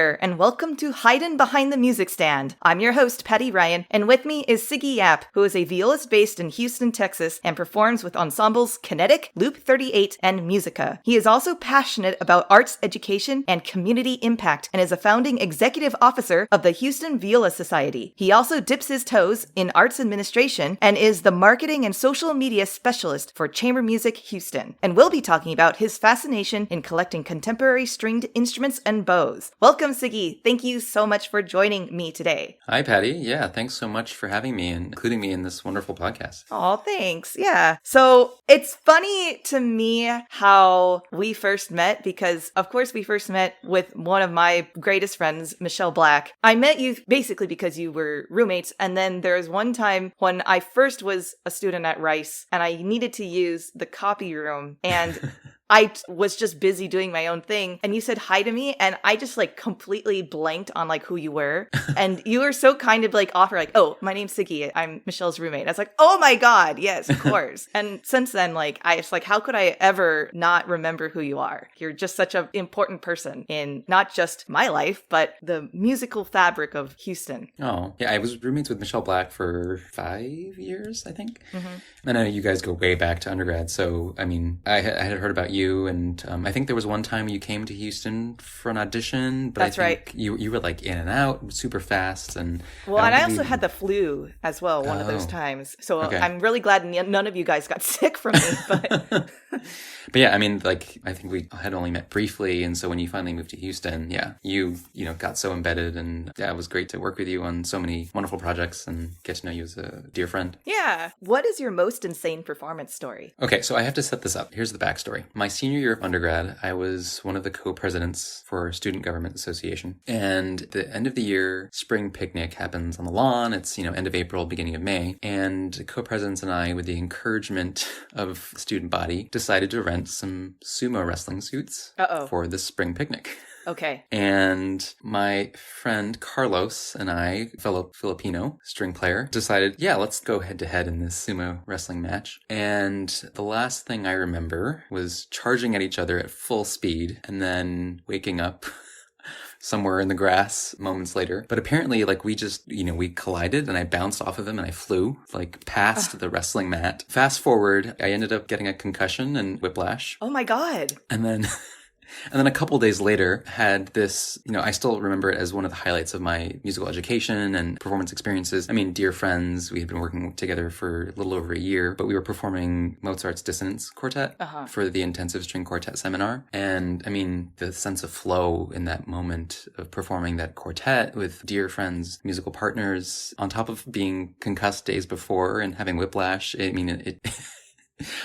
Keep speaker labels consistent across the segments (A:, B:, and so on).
A: there, and welcome to Haydn Behind the Music Stand. I'm your host, Patty Ryan, and with me is Siggy Yap, who is a violist based in Houston, Texas, and performs with ensembles Kinetic, Loop 38, and Musica. He is also passionate about arts education and community impact, and is a founding executive officer of the Houston Viola Society. He also dips his toes in arts administration and is the marketing and social media specialist for Chamber Music Houston. And we'll be talking about his fascination in collecting contemporary stringed instruments and bows. Welcome, Siggy. Thank you so much for joining me today.
B: Hi, Patty. Yeah, thanks so much for having me and including me in this wonderful podcast.
A: Oh, thanks. Yeah. So it's funny to me how we first met because, of course, we first met with one of my greatest friends, Michelle Black. I met you basically because you were roommates. And then there was one time when I first was a student at Rice and I needed to use the copy room and I was just busy doing my own thing and you said hi to me and I just like completely blanked on like who you were. And you were so kind of like offer like, oh, my name's Siggy. I'm Michelle's roommate. I was like, oh my God. Yes, of course. And since then, like, I was like, how could I ever not remember who you are? You're just such an important person in not just my life, but the musical fabric of Houston.
B: Oh, yeah. I was roommates with Michelle Black for 5 years, I think.
A: Mm-hmm.
B: And I know you guys go way back to undergrad. So, I mean, I had heard about you and I think there was one time you came to Houston for an audition. But
A: That's
B: I think
A: right.
B: You were like in and out super fast. And
A: I also had the flu as well one of those times. So
B: okay.
A: I'm really glad none of you guys got sick from me. But
B: But yeah, I mean, like, I think we had only met briefly. And so when you finally moved to Houston, yeah, you got so embedded. And yeah, it was great to work with you on so many wonderful projects and get to know you as a dear friend.
A: yeah. What is your most insane performance story?
B: Okay, so I have to set this up. Here's the backstory. My senior year of undergrad, I was one of the co-presidents for Student Government Association. And the end of the year spring picnic happens on the lawn. It's, end of April, beginning of May. And co-presidents and I, with the encouragement of the student body, decided to rent some sumo wrestling suits for this spring picnic.
A: Okay.
B: And my friend Carlos and I, fellow Filipino string player, decided, yeah, let's go head to head in this sumo wrestling match. And the last thing I remember was charging at each other at full speed and then waking up somewhere in the grass moments later. But apparently, like, we just, we collided and I bounced off of him and I flew, like, past the wrestling mat. Fast forward, I ended up getting a concussion and whiplash.
A: Oh my God.
B: And then a couple days later had this, I still remember it as one of the highlights of my musical education and performance experiences. I mean, dear friends, we had been working together for a little over a year, but we were performing Mozart's Dissonance Quartet for the intensive string quartet seminar. And I mean, the sense of flow in that moment of performing that quartet with dear friends, musical partners, on top of being concussed days before and having whiplash, I mean, it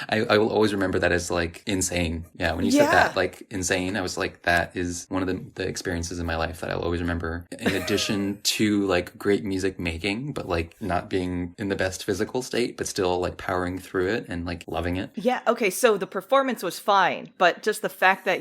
B: I will always remember that as like insane. Yeah, when you said that, like insane, I was like, that is one of the experiences in my life that I'll always remember. In addition to like great music making, but like not being in the best physical state, but still like powering through it and like loving it.
A: Yeah. Okay. So the performance was fine, but just the fact that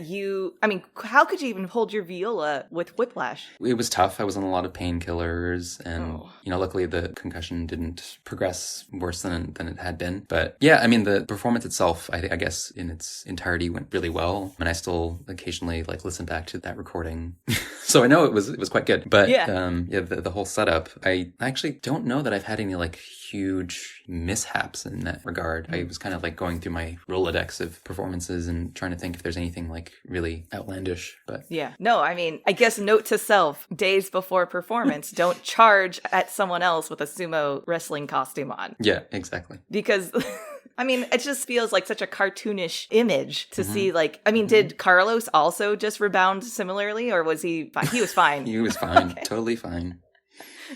A: how could you even hold your viola with whiplash?
B: It was tough. I was on a lot of painkillers and, luckily the concussion didn't progress worse than it had been. But yeah, I mean, the performance itself, I guess in its entirety went really well. And I still occasionally like listen back to that recording. So I know it was quite good. But the whole setup, I actually don't know that I've had any like huge mishaps in that regard. I was kind of like going through my Rolodex of performances and trying to think if there's anything like really outlandish. But
A: yeah, no, I mean, I guess note to self, days before performance, don't charge at someone else with a sumo wrestling costume on.
B: Yeah, exactly.
A: Because I mean, it just feels like such a cartoonish image to see, like, I mean, did Carlos also just rebound similarly, or was he fine? He was fine.
B: He was fine.
A: Okay.
B: Totally fine.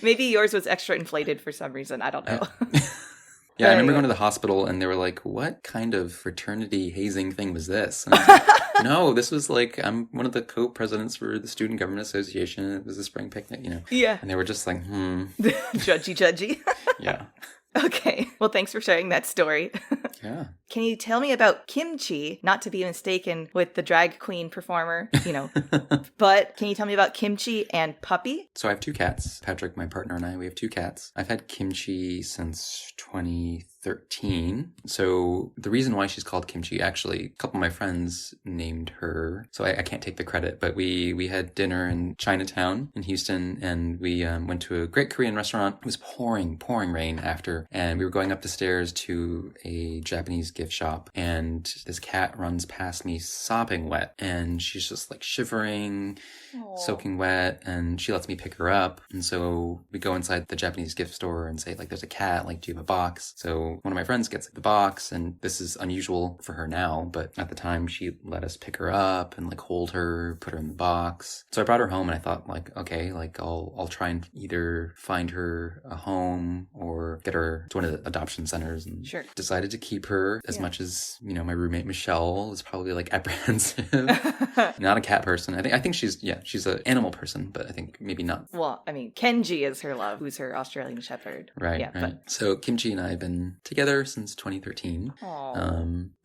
A: Maybe yours was extra inflated for some reason. I don't know.
B: Yeah, I remember going to the hospital and they were like, what kind of fraternity hazing thing was this? And I was like, no, this was like, I'm one of the co-presidents for the Student Government Association. It was a spring picnic,
A: Yeah.
B: And they were just like,
A: Judgy.
B: Yeah.
A: Okay. Well, thanks for sharing that story.
B: Yeah.
A: Can you tell me about Kimchi, not to be mistaken with the drag queen performer, but can you tell me about Kimchi and Puppy?
B: So I have 2 cats. Patrick, my partner, and I, we have 2 cats. I've had Kimchi since 2013. So the reason why she's called Kimchi, actually, a couple of my friends named her. So I can't take the credit, but we had dinner in Chinatown in Houston, and we went to a great Korean restaurant. It was pouring rain after, and we were going up the stairs to a Japanese gift shop, and this cat runs past me sopping wet, and she's just like shivering, soaking wet, and she lets me pick her up. And so we go inside the Japanese gift store and say, like, there's a cat, like, do you have a box? So one of my friends gets the box, and this is unusual for her now, but at the time she let us pick her up and like hold her, put her in the box. So I brought her home, and I thought, like, okay, like I'll try and either find her a home or get her to one of the adoption centers, and decided to keep her as much as, my roommate Michelle was probably like apprehensive. Not a cat person. I think she's an animal person, but I think maybe not.
A: Well, I mean, Kenji is her love, who's her Australian Shepherd.
B: Right,
A: yeah,
B: right. But... So Kimchi and I have been together since 2013.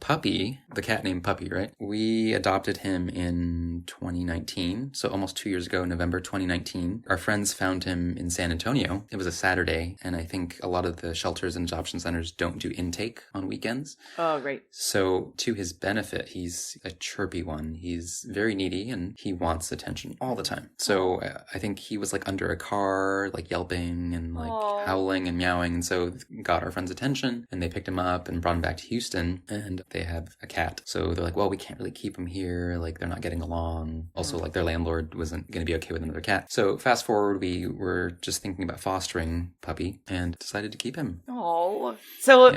B: Puppy, the cat named Puppy, right? We adopted him in 2019, so almost 2 years ago, November 2019. Our friends found him in San Antonio. It was a Saturday, and I think a lot of the shelters and adoption centers don't do intake on weekends.
A: Oh, great.
B: So to his benefit, he's a chirpy one. He's very needy, and he wants attention all the time. So I think he was like under a car, like yelping and like howling and meowing, and so got our friends' attention, and they picked him up and brought him back to Houston, and they have a cat. So they're like, well, we can't really keep him here. Like, they're not getting along. Also, like, their landlord wasn't going to be okay with another cat. So fast forward, we were just thinking about fostering Puppy and decided to keep him.
A: Oh, so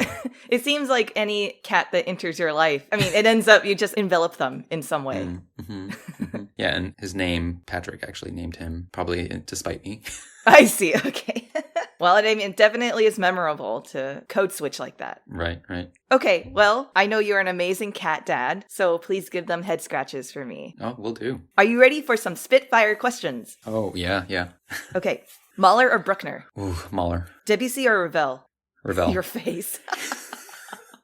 A: it seems like any cat that enters your life, I mean, it ends up, you just envelop them in some way.
B: Yeah, and his name, Patrick actually named him, probably to spite me.
A: I see. Okay. Well, I mean, it definitely is memorable to code switch like that.
B: Right.
A: Okay, well, I know you're an amazing cat dad, so please give them head scratches for me.
B: Oh, will do.
A: Are you ready for some Spitfire questions?
B: Oh, yeah.
A: Okay. Mahler or Bruckner?
B: Ooh, Mahler.
A: Debussy or Ravel?
B: Ravel.
A: Your face.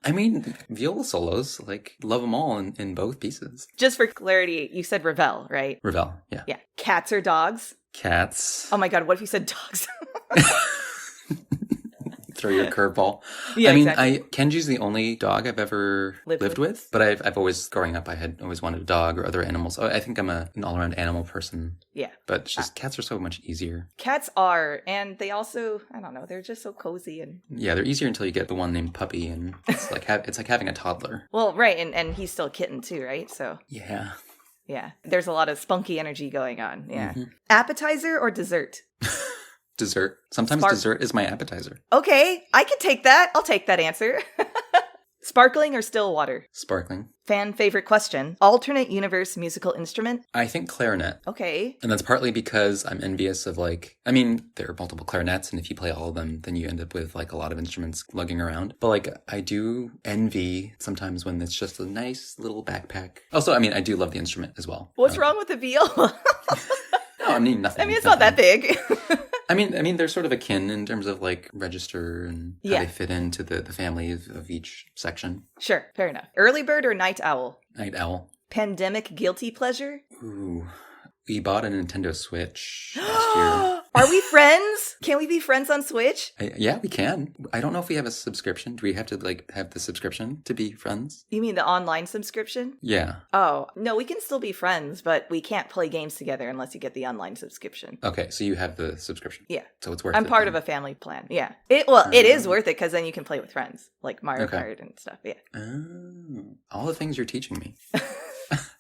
B: I mean, viola solos, like, love them all in both pieces.
A: Just for clarity, you said Ravel, right?
B: Ravel, yeah.
A: Yeah. Cats or dogs?
B: Cats.
A: Oh my God, what if you said dogs?
B: Throw your curveball.
A: Yeah,
B: I mean,
A: exactly.
B: Kenji's the only dog I've ever lived with, but I've always, growing up, I had always wanted a dog or other animals. I think I'm an all-around animal person.
A: Yeah.
B: But it's just cats are so much easier.
A: Cats are, and they also, I don't know, they're just so cozy. And
B: yeah, they're easier until you get the one named Puppy, and it's like it's like having a toddler.
A: Well, right, and he's still a kitten too, right? So
B: yeah.
A: Yeah, there's a lot of spunky energy going on. Yeah. Appetizer or dessert?
B: Dessert. Sometimes dessert is my appetizer.
A: Okay, I can take that. I'll take that answer. Sparkling or still water?
B: Sparkling.
A: Fan favorite question. Alternate universe musical instrument?
B: I think clarinet.
A: Okay.
B: And that's partly because I'm envious of there are multiple clarinets, and if you play all of them, then you end up with like a lot of instruments lugging around. But like, I do envy sometimes when it's just a nice little backpack. Also, I mean, I do love the instrument as well.
A: What's wrong with the viola?
B: No, I mean, nothing.
A: I mean, it's not that big.
B: I mean, they're sort of akin in terms of like register and how they fit into the family of each section.
A: Sure, fair enough. Early bird or night owl?
B: Night owl.
A: Pandemic guilty pleasure?
B: Ooh. We bought a Nintendo Switch last year.
A: Are we friends? Can we be friends on Switch?
B: Yeah, we can. I don't know if we have a subscription. Do we have to have the subscription to be friends?
A: You mean the online subscription?
B: Yeah.
A: Oh, no, we can still be friends, but we can't play games together unless you get the online subscription.
B: Okay, so you have the subscription.
A: Yeah.
B: So it's worth
A: I'm
B: it.
A: part of a family plan. Yeah. It is worth it because then you can play with friends, like Mario Kart and stuff. Yeah.
B: Oh, all the things you're teaching me.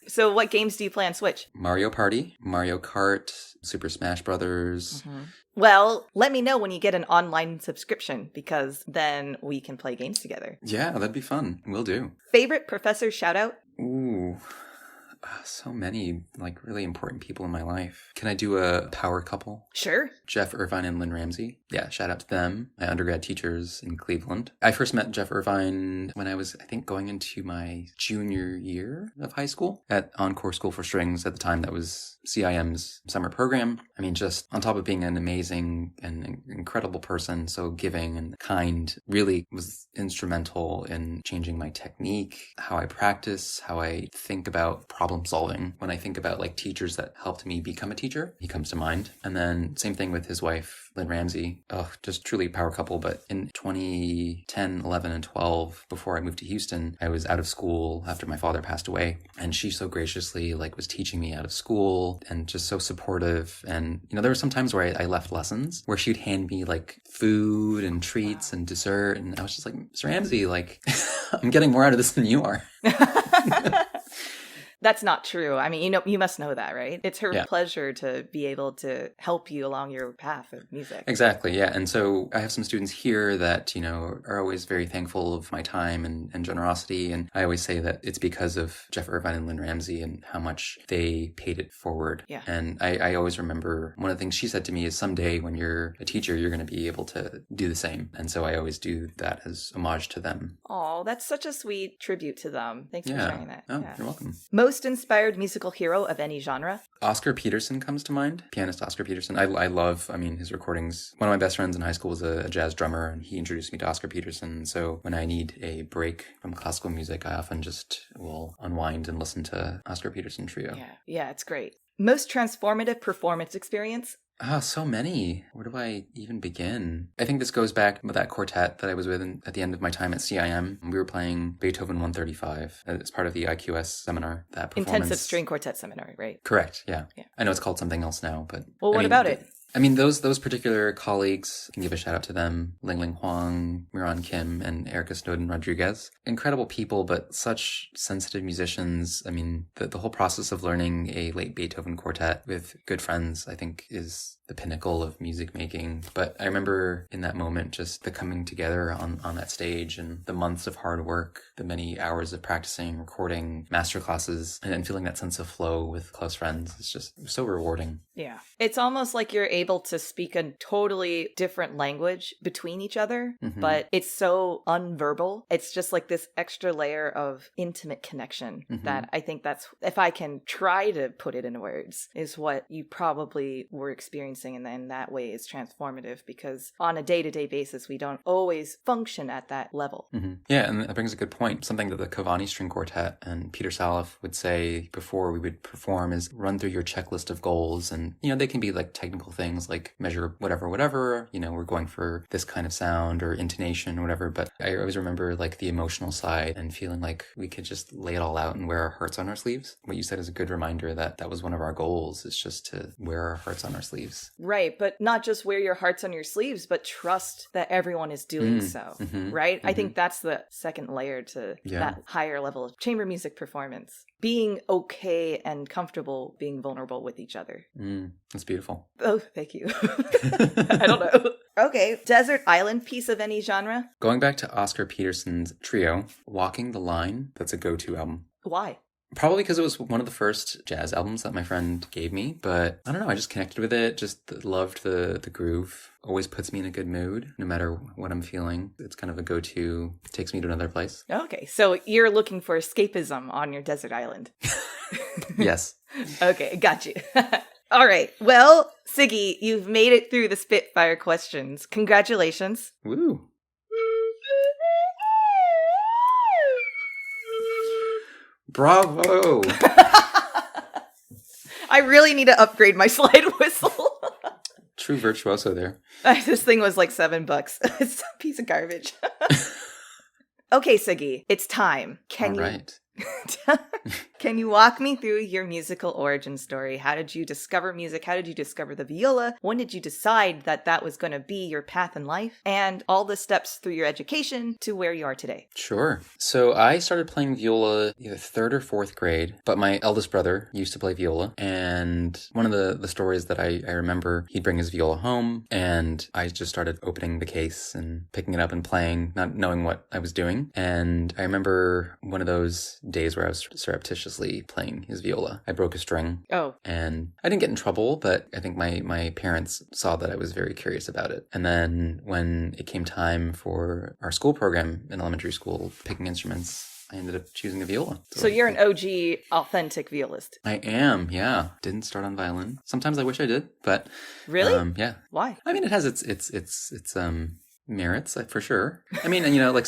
A: So what games do you play on Switch?
B: Mario Party, Mario Kart, Super Smash Brothers.
A: Well, let me know when you get an online subscription because then we can play games together.
B: Yeah, that'd be fun. Will do.
A: Favorite professor shout out?
B: Ooh. So many, like, really important people in my life. Can I do a power couple?
A: Sure.
B: Jeff Irvine and Lynn Ramsey. Yeah, shout out to them, my undergrad teachers in Cleveland. I first met Jeff Irvine when I was, I think, going into my junior year of high school at Encore School for Strings. At the time, that was CIM's summer program. I mean, just on top of being an amazing and incredible person, so giving and kind, really was instrumental in changing my technique, how I practice, how I think about problem solving. When I think about like teachers that helped me become a teacher, he comes to mind. And then same thing with his wife, Lynn Ramsey. Oh, just truly power couple. But in 2010, 11, and 12, before I moved to Houston, I was out of school after my father passed away. And she so graciously like was teaching me out of school and just so supportive. And, you know, there were some times where I left lessons where she'd hand me like food and treats and dessert. And I was just like, Miss Ramsey, like, I'm getting more out of this than you are.
A: That's not true. I mean, you know, you must know that, right? It's her
B: Yeah.
A: pleasure to be able to help you along your path of music.
B: Exactly, yeah. And so I have some students here that, you know, are always very thankful of my time and generosity. And I always say that it's because of Jeff Irvine and Lynn Ramsey and how much they paid it forward.
A: Yeah.
B: And I always remember one of the things she said to me is someday when you're a teacher, you're going to be able to do the same. And so I always do that as homage to them.
A: Oh, that's such a sweet tribute to them. Thanks for sharing that.
B: Oh,
A: Yeah.
B: you're welcome.
A: Most inspired musical hero of any genre?
B: Oscar Peterson comes to mind. Pianist Oscar Peterson. I love, I mean, his recordings. One of my best friends in high school was a jazz drummer, and he introduced me to Oscar Peterson. So when I need a break from classical music, I often just will unwind and listen to Oscar Peterson Trio.
A: Yeah, it's great. Most transformative performance experience?
B: So many. Where do I even begin? I think this goes back with that quartet that I was with at the end of my time at CIM. We were playing Beethoven 135 as part of the IQS seminar. That performance.
A: Intensive String Quartet Seminar, right?
B: Correct, yeah. I know it's called something else now, but...
A: Well, what about it?
B: I mean, those particular colleagues, I can give a shout out to them, Ling Ling Huang, Miran Kim, and Erica Snowden Rodriguez. Incredible people, but such sensitive musicians. I mean, the whole process of learning a late Beethoven quartet with good friends, I think, is the pinnacle of music making. But I remember in that moment, just the coming together on that stage and the months of hard work, the many hours of practicing, recording, masterclasses, and feeling that sense of flow with close friends. It's just so rewarding.
A: Yeah. It's almost like you're able to speak a totally different language between each other, but it's so unverbal. It's just like this extra layer of intimate connection that I think that's, if I can try to put it in words, is what you probably were experiencing. And then that way is transformative because on a day-to-day basis, we don't always function at that level.
B: Yeah, and that brings a good point. Something that the Cavani String Quartet and Peter Saloff would say before we would perform is run through your checklist of goals. And, you know, they can be like technical things like measure whatever, you know, we're going for this kind of sound or intonation or whatever. But I always remember like the emotional side and feeling like we could just lay it all out and wear our hearts on our sleeves. What you said is a good reminder that that was one of our goals, is just to wear our hearts on our sleeves.
A: Right, but not just wear your hearts on your sleeves, but trust that everyone is doing so, right? I think that's the second layer to that higher level of chamber music performance. Being okay and comfortable being vulnerable with each other.
B: That's beautiful.
A: Oh, thank you. I don't know. Okay, desert island piece of any genre?
B: Going back to Oscar Peterson's Trio, Walking the Line, that's a go-to album.
A: Why?
B: Probably because it was one of the first jazz albums that my friend gave me, but I don't know, I just connected with it, just loved the groove. Always puts me in a good mood, no matter what I'm feeling. It's kind of a go-to, takes me to another place.
A: Okay, so you're looking for escapism on your desert island.
B: Yes.
A: Okay, got you. All right, well, Siggy, you've made it through the Spitfire questions. Congratulations.
B: Woo. Bravo!
A: I really need to upgrade my slide whistle.
B: True virtuoso there.
A: This thing was like $7. It's a piece of garbage. Okay, Siggy, it's time. Can you walk me through your musical origin story? How did you discover music? How did you discover the viola? When did you decide that that was going to be your path in life? And all the steps through your education to where you are today.
B: Sure. So I started playing viola either 3rd or 4th grade, but my eldest brother used to play viola. And one of the stories that I remember, he'd bring his viola home, and I just started opening the case and picking it up and playing, not knowing what I was doing. And I remember one of those days where I was surreptitious maliciously playing his viola. I broke a string.
A: Oh.
B: And I didn't get in trouble, but I think my parents saw that I was very curious about it. And then when it came time for our school program in elementary school, picking instruments, I ended up choosing a viola.
A: So you're an OG authentic violist.
B: I am, yeah. Didn't start on violin. Sometimes I wish I did, but
A: really,
B: yeah.
A: Why?
B: I mean, it has its merits for sure. I mean, you know, like.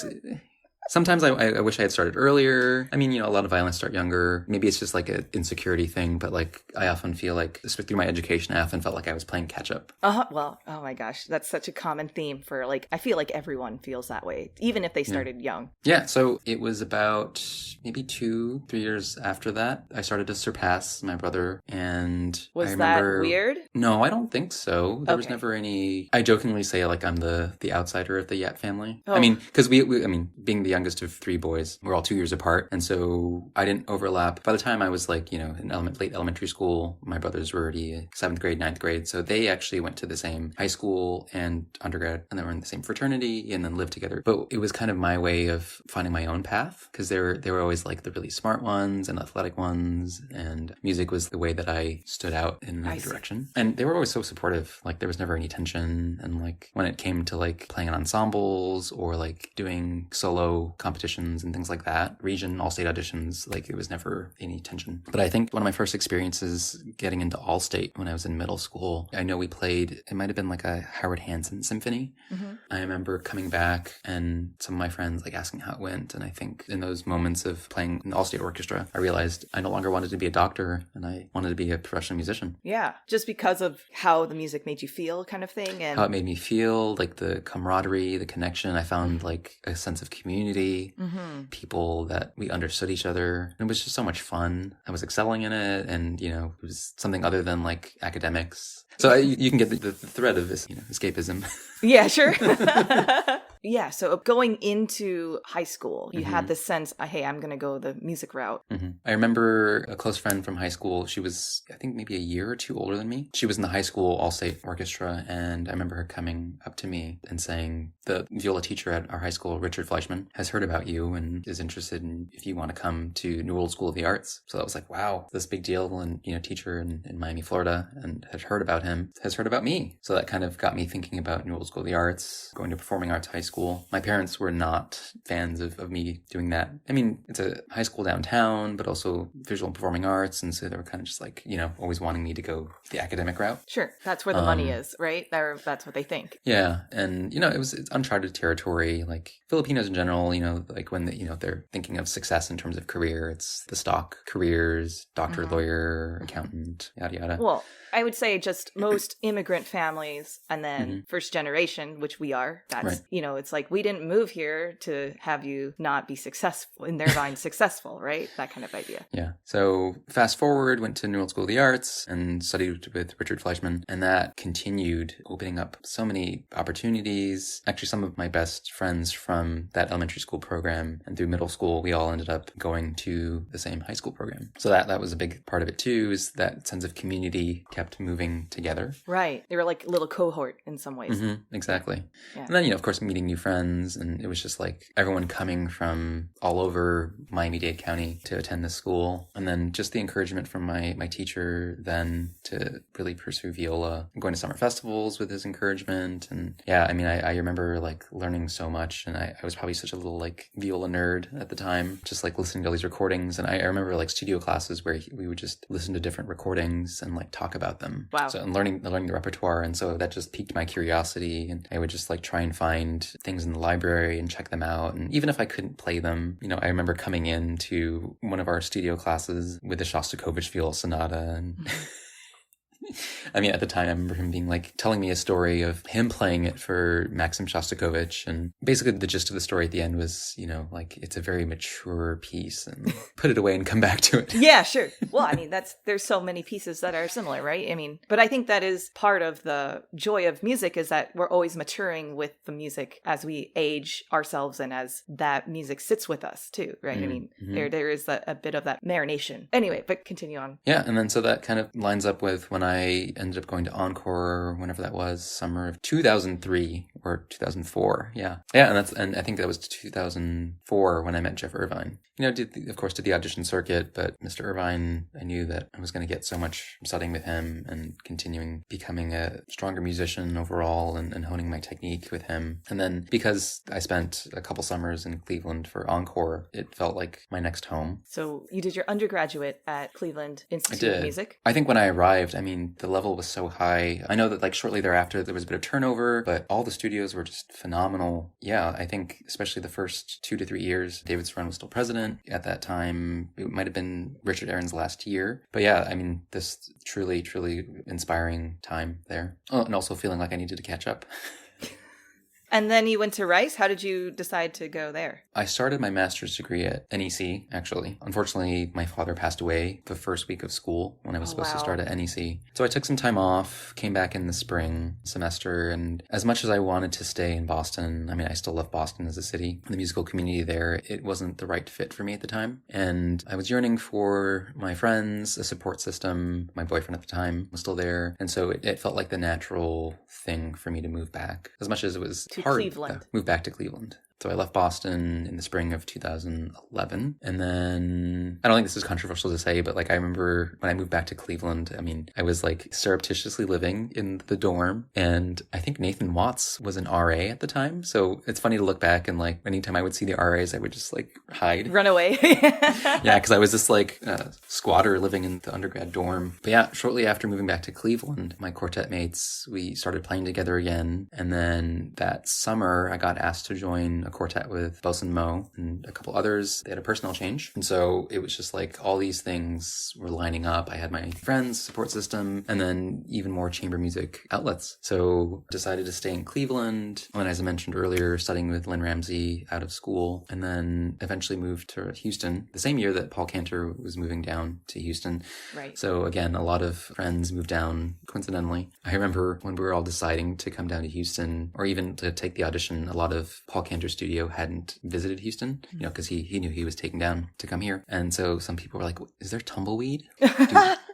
B: Sometimes I wish I had started earlier. I mean, you know, a lot of violins start younger. Maybe it's just like an insecurity thing, but like I often feel like, through my education, I often felt like I was playing catch up.
A: Well, oh my gosh, that's such a common theme for like, I feel like everyone feels that way, even if they started young.
B: Yeah, so it was about maybe 2-3 years after that, I started to surpass my brother, and
A: Was
B: I remember,
A: that weird?
B: No, I don't think so. There was never any. I jokingly say like I'm the outsider of the Yap family.
A: Oh.
B: I mean, because we I mean, being the youngest of 3 boys, we're all 2 years apart, and so I didn't overlap. By the time I was like, you know, in late elementary school, my brothers were already 7th grade, 9th grade, so they actually went to the same high school and undergrad, and they were in the same fraternity, and then lived together. But it was kind of my way of finding my own path, because they were always like the really smart ones and athletic ones, and music was the way that I stood out in another direction. And they were always so supportive. Like there was never any tension, and like when it came to like playing in ensembles or like doing solo competitions and things like that, region, all-state auditions, like it was never any tension. But I think one of my first experiences getting into all-state when I was in middle school, I know we played, it might have been like a Howard Hanson symphony. Mm-hmm. I remember coming back and some of my friends like asking how it went, and I think in those moments of playing in the all-state orchestra, I realized I no longer wanted to be a doctor, and I wanted to be a professional musician.
A: Yeah, just because of how the music made you feel, kind of thing. And
B: how it made me feel, like the camaraderie, the connection. I found like a sense of community, people that we understood each other. It was just so much fun. I was excelling in it, and you know, it was something other than like academics. So you can get the thread of this, you know, escapism.
A: Yeah, sure. Yeah, so going into high school, you had this sense, hey, I'm going to go the music route.
B: I remember a close friend from high school. She was, I think, maybe a year or two older than me. She was in the high school all-state orchestra, and I remember her coming up to me and saying, the viola teacher at our high school, Richard Fleischman, has heard about you and is interested in if you want to come to New World School of the Arts. So that was like, wow, this big deal, and, you know, teacher in Miami, Florida, and had heard about him, has heard about me. So that kind of got me thinking about New World School of the Arts, going to performing arts high school. My parents were not fans of me doing that. I mean, it's a high school downtown, but also visual and performing arts. And so they were kind of just like, you know, always wanting me to go the academic route.
A: Sure. That's where the money is, right? That's what they think.
B: Yeah. And, you know, it's uncharted territory. Like Filipinos in general, you know, like when they're thinking of success in terms of career, it's the stock careers, doctor, lawyer, accountant, yada, yada.
A: Well, I would say just most immigrant families, and then first generation, which we are, that's, right. You know, it's like we didn't move here to have you not be successful, in their mind successful, right? That kind of idea.
B: Yeah. So fast forward, went to New World School of the Arts and studied with Richard Fleischman, and that continued opening up so many opportunities. Actually, some of my best friends from that elementary school program and through middle school, we all ended up going to the same high school program. So that was a big part of it too, is that sense of community kept moving together.
A: Right. They were like a little cohort in some ways.
B: Exactly.
A: Yeah.
B: And then, you know, of course, meeting new friends, and it was just like everyone coming from all over Miami-Dade County to attend this school. And then just the encouragement from my teacher then to really pursue viola, going to summer festivals with his encouragement. And yeah, I mean, I remember like learning so much, and I was probably such a little like viola nerd at the time, just like listening to all these recordings. And I remember like studio classes where we would just listen to different recordings and like talk about them.
A: Wow.
B: So and learning the repertoire. And so that just piqued my curiosity, and I would just like try and find things in the library and check them out. And even if I couldn't play them, you know, I remember coming in to one of our studio classes with the Shostakovich viola sonata, and I mean, at the time, I remember him being like telling me a story of him playing it for Maxim Shostakovich. And basically the gist of the story at the end was, you know, like it's a very mature piece, and put it away and come back to it.
A: Yeah, sure. Well, I mean, there's so many pieces that are similar, right? I mean, but I think that is part of the joy of music, is that we're always maturing with the music as we age ourselves, and as that music sits with us too, right? I mean, there is a bit of that marination. Anyway, but continue on.
B: Yeah. And then so that kind of lines up with when I ended up going to Encore, whenever that was, summer of 2003, or 2004. Yeah. Yeah. And I think that was 2004 when I met Jeff Irvine. Did the audition circuit, but Mr. Irvine, I knew that I was going to get so much from studying with him and continuing becoming a stronger musician overall and honing my technique with him. And then because I spent a couple summers in Cleveland for Encore, it felt like my next home.
A: So you did your undergraduate at Cleveland Institute
B: I did.
A: of Music?
B: I think when I arrived, the level was so high. I know that shortly thereafter there was a bit of turnover, but all the studios were just phenomenal. Yeah, I think especially the first 2 to 3 years, David Soren was still president. At that time, it might have been Richard Aaron's last year. But yeah, this truly, truly inspiring time there. Oh, and also feeling like I needed to catch up.
A: And then you went to Rice. How did you decide to go there?
B: I started my master's degree at NEC, actually. Unfortunately, my father passed away the first week of school when I was supposed to start at NEC. So I took some time off, came back in the spring semester, and as much as I wanted to stay in Boston, I still love Boston as a city. The musical community there, it wasn't the right fit for me at the time. And I was yearning for my friends, a support system. My boyfriend at the time was still there. And so it felt like the natural thing for me to move back. As much as it was hard,
A: Cleveland.
B: Move back to Cleveland. So I left Boston in the spring of 2011. And then, I don't think this is controversial to say, but I remember when I moved back to Cleveland, I was surreptitiously living in the dorm. And I think Nathan Watts was an RA at the time. So it's funny to look back and anytime I would see the RAs, I would just hide.
A: Run away.
B: Yeah, because I was this squatter living in the undergrad dorm. But yeah, shortly after moving back to Cleveland, my quartet mates, we started playing together again. And then that summer, I got asked to join a quartet with Bosun Mo and a couple others. They had a personnel change. And so it was just all these things were lining up. I had my friends, support system, and then even more chamber music outlets. So decided to stay in Cleveland. And as I mentioned earlier, studying with Lynn Ramsey out of school, and then eventually moved to Houston the same year that Paul Cantor was moving down to Houston.
A: Right.
B: So again, a lot of friends moved down coincidentally. I remember when we were all deciding to come down to Houston or even to take the audition, a lot of Paul Cantor's studio hadn't visited Houston, because he knew he was taken down to come here. And so some people were like, is there tumbleweed?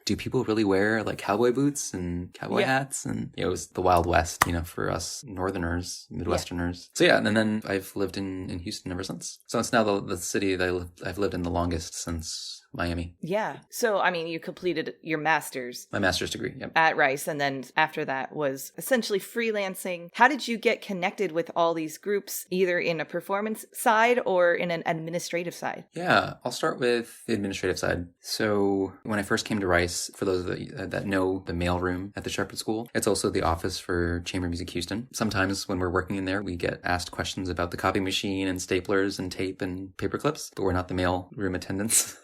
B: Do people really wear cowboy boots and cowboy hats? And it was the Wild West, for us Northerners, Midwesterners. So yeah, and then I've lived in Houston ever since. So it's now the city that I've lived in the longest since Miami.
A: Yeah. So, you completed your master's.
B: My master's degree, yep.
A: At Rice. And then after that was essentially freelancing. How did you get connected with all these groups, either in a performance side or in an administrative side?
B: Yeah, I'll start with the administrative side. So when I first came to Rice, for those that know the mailroom at the Shepherd School, it's also the office for Chamber Music Houston. Sometimes when we're working in there, we get asked questions about the copy machine and staplers and tape and paper clips, but we're not the mailroom attendants.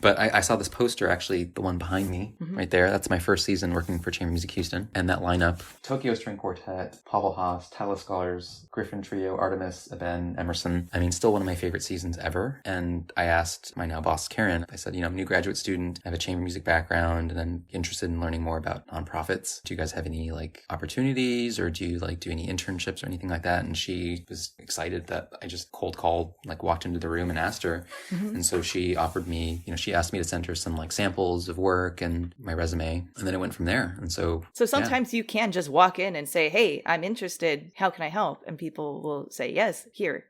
B: But I saw this poster, actually, the one behind me, right there. That's my first season working for Chamber Music Houston. And that lineup, Tokyo String Quartet, Pavel Haas, Tallis Scholars, Griffin Trio, Artemis, Eben, Emerson. Still one of my favorite seasons ever. And I asked my now boss, Karen, I said, I'm a new graduate student. I have a chamber music background, and I'm interested in learning more about nonprofits. Do you guys have any opportunities, or do you do any internships or anything like that? And she was excited that I just cold called, walked into the room and asked her. And so she offered me, she asked me to send her some samples of work and my resume, and then it went from there. And so
A: sometimes you can just walk in and say, hey, I'm interested, how can I help? And people will say, yes, here.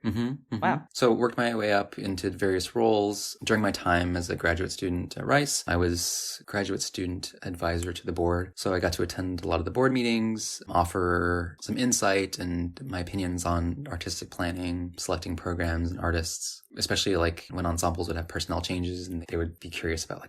A: Wow.
B: So worked my way up into various roles. During my time as a graduate student at Rice, I was graduate student advisor to the board. So I got to attend a lot of the board meetings, offer some insight and my opinions on artistic planning, selecting programs and artists. Especially when ensembles would have personnel changes and they would be curious about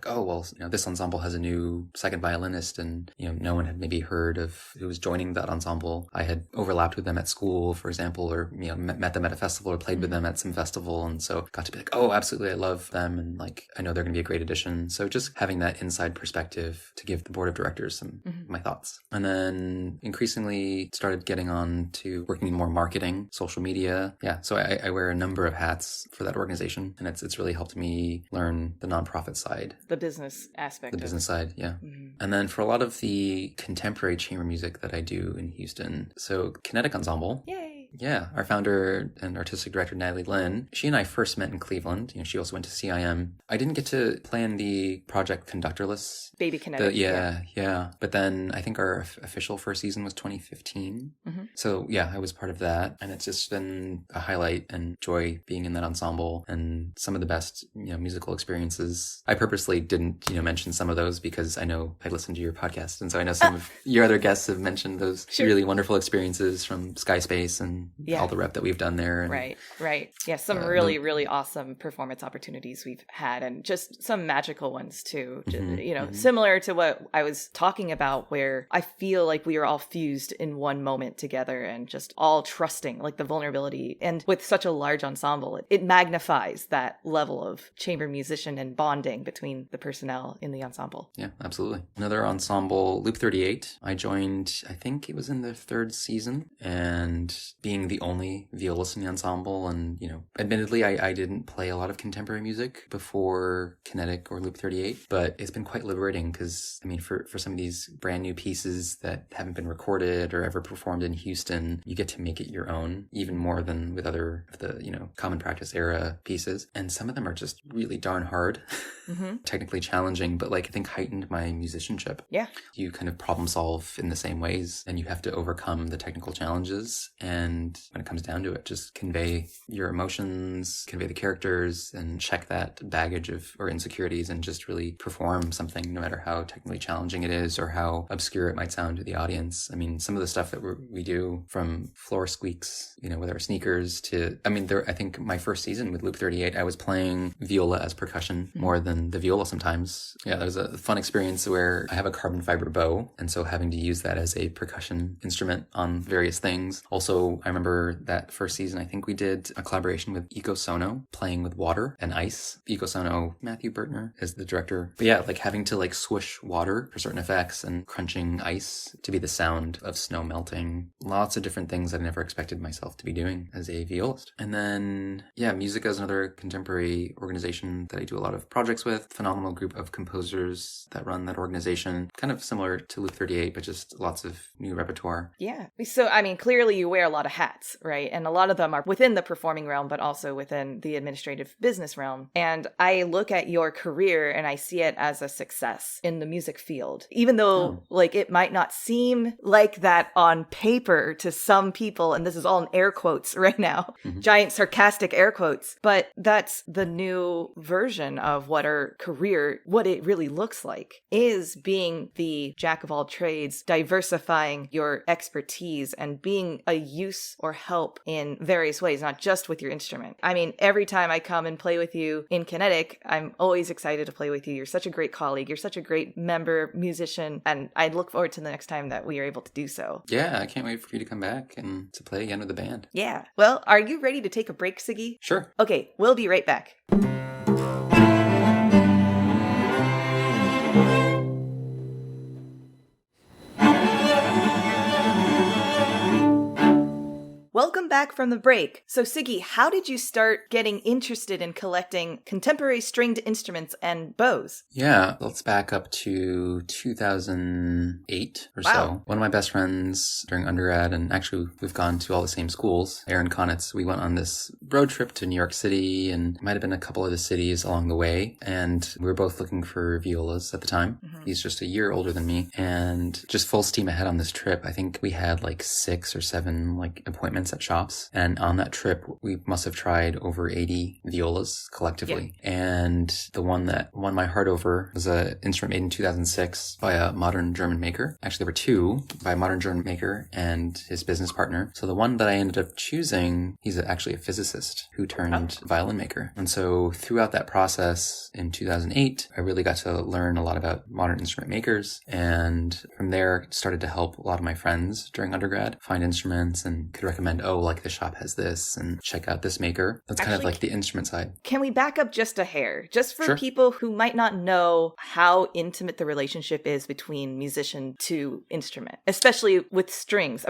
B: this ensemble has a new second violinist, and no one had maybe heard of who was joining that ensemble. I had overlapped with them at school, for example, or met them at a festival or played with them at some festival, and so got to be oh, absolutely, I love them, and I know they're going to be a great addition. So just having that inside perspective to give the board of directors some of my thoughts. And then increasingly started getting on to working in more marketing, social media. Yeah, so I wear a number of hats for that organization, and it's really helped me learn the nonprofit side,
A: the business aspect,
B: the business side, yeah. And then for a lot of the contemporary chamber music that I do in Houston, so Kinetic Ensemble,
A: yay,
B: Yeah, our founder and artistic director, Natalie Lynn, she and I first met in Cleveland. She also went to CIM. I didn't get to play in the project Conductorless.
A: Baby Kinetic.
B: Yeah. But then I think our official first season was 2015. So yeah, I was part of that. And it's just been a highlight and joy being in that ensemble and some of the best, musical experiences. I purposely didn't, mention some of those because I know I listened to your podcast. And so I know some of your other guests have mentioned those really wonderful experiences from Sky Space and all the rep that we've done there. And,
A: right. Yeah, some really awesome performance opportunities we've had, and just some magical ones too. Similar to what I was talking about, where I feel like we are all fused in one moment together and just all trusting, like the vulnerability. And with such a large ensemble, it magnifies that level of chamber musician and bonding between the personnel in the ensemble.
B: Yeah, absolutely. Another ensemble, Loop 38. I joined, I think it was in the third season, and being the only violist in the ensemble, and, admittedly, I didn't play a lot of contemporary music before Kinetic or Loop 38, but it's been quite liberating because, for some of these brand new pieces that haven't been recorded or ever performed in Houston, you get to make it your own, even more than with other of the, common practice era pieces. And some of them are just really darn hard, technically challenging, but I think heightened my musicianship.
A: Yeah.
B: You kind of problem solve in the same ways, and you have to overcome the technical challenges. And when it comes down to it, just convey your emotions, convey the characters, and check that baggage or insecurities, and just really perform something, no matter how technically challenging it is or how obscure it might sound to the audience. Some of the stuff that we do, from floor squeaks, with our sneakers to, I think my first season with Loop 38, I was playing viola as percussion more than the viola sometimes. Yeah, that was a fun experience where I have a carbon fiber bow, and so having to use that as a percussion instrument on various things. Also, I remember that first season, I think we did a collaboration with EcoSono, playing with water and ice. EcoSono, Matthew Bertner is the director. But yeah, having to swoosh water for certain effects and crunching ice to be the sound of snow melting. Lots of different things that I never expected myself to be doing as a violist. And then, Musica is another contemporary organization that I do a lot of projects with. Phenomenal group of composers that run that organization. Kind of similar to Loop 38, but just lots of new repertoire.
A: Yeah. So, clearly you wear a lot of hats, right? And a lot of them are within the performing realm, but also within the administrative business realm. And I look at your career and I see it as a success in the music field, even though it might not seem like that on paper to some people. And this is all in air quotes right now, giant sarcastic air quotes, but that's the new version of what our career, what it really looks like, is being the jack of all trades, diversifying your expertise and being a use or help in various ways, not just with your instrument. Every time I come and play with you in Kinetic, I'm always excited to play with you. You're such a great colleague. You're such a great member, musician, and I look forward to the next time that we are able to do so.
B: Yeah, I can't wait for you to come back and to play again with the band.
A: Yeah. Well, are you ready to take a break, Siggy?
B: Sure.
A: Okay, we'll be right back. Welcome back from the break. So Siggy, how did you start getting interested in collecting contemporary stringed instruments and bows?
B: Yeah, let's back up to 2008 or so. One of my best friends during undergrad, and actually we've gone to all the same schools, Aaron Konitz, we went on this road trip to New York City, and it might have been a couple of the cities along the way, and we were both looking for violas at the time. He's just a year older than me, and just full steam ahead on this trip. I think we had 6 or 7 appointments at shops, and on that trip we must have tried over 80 violas collectively. And the one that won my heart over was an instrument made in 2006 by a modern German maker. Actually, there were two, by a modern German maker and his business partner. So the one that I ended up choosing, he's actually a physicist who turned violin maker. And so throughout that process in 2008, I really got to learn a lot about modern instrument makers, and from there started to help a lot of my friends during undergrad find instruments and could recommend, the shop has this, and check out this maker. That's kind of the instrument side.
A: Can we back up just a hair? Just for people who might not know how intimate the relationship is between musician to instrument, especially with strings.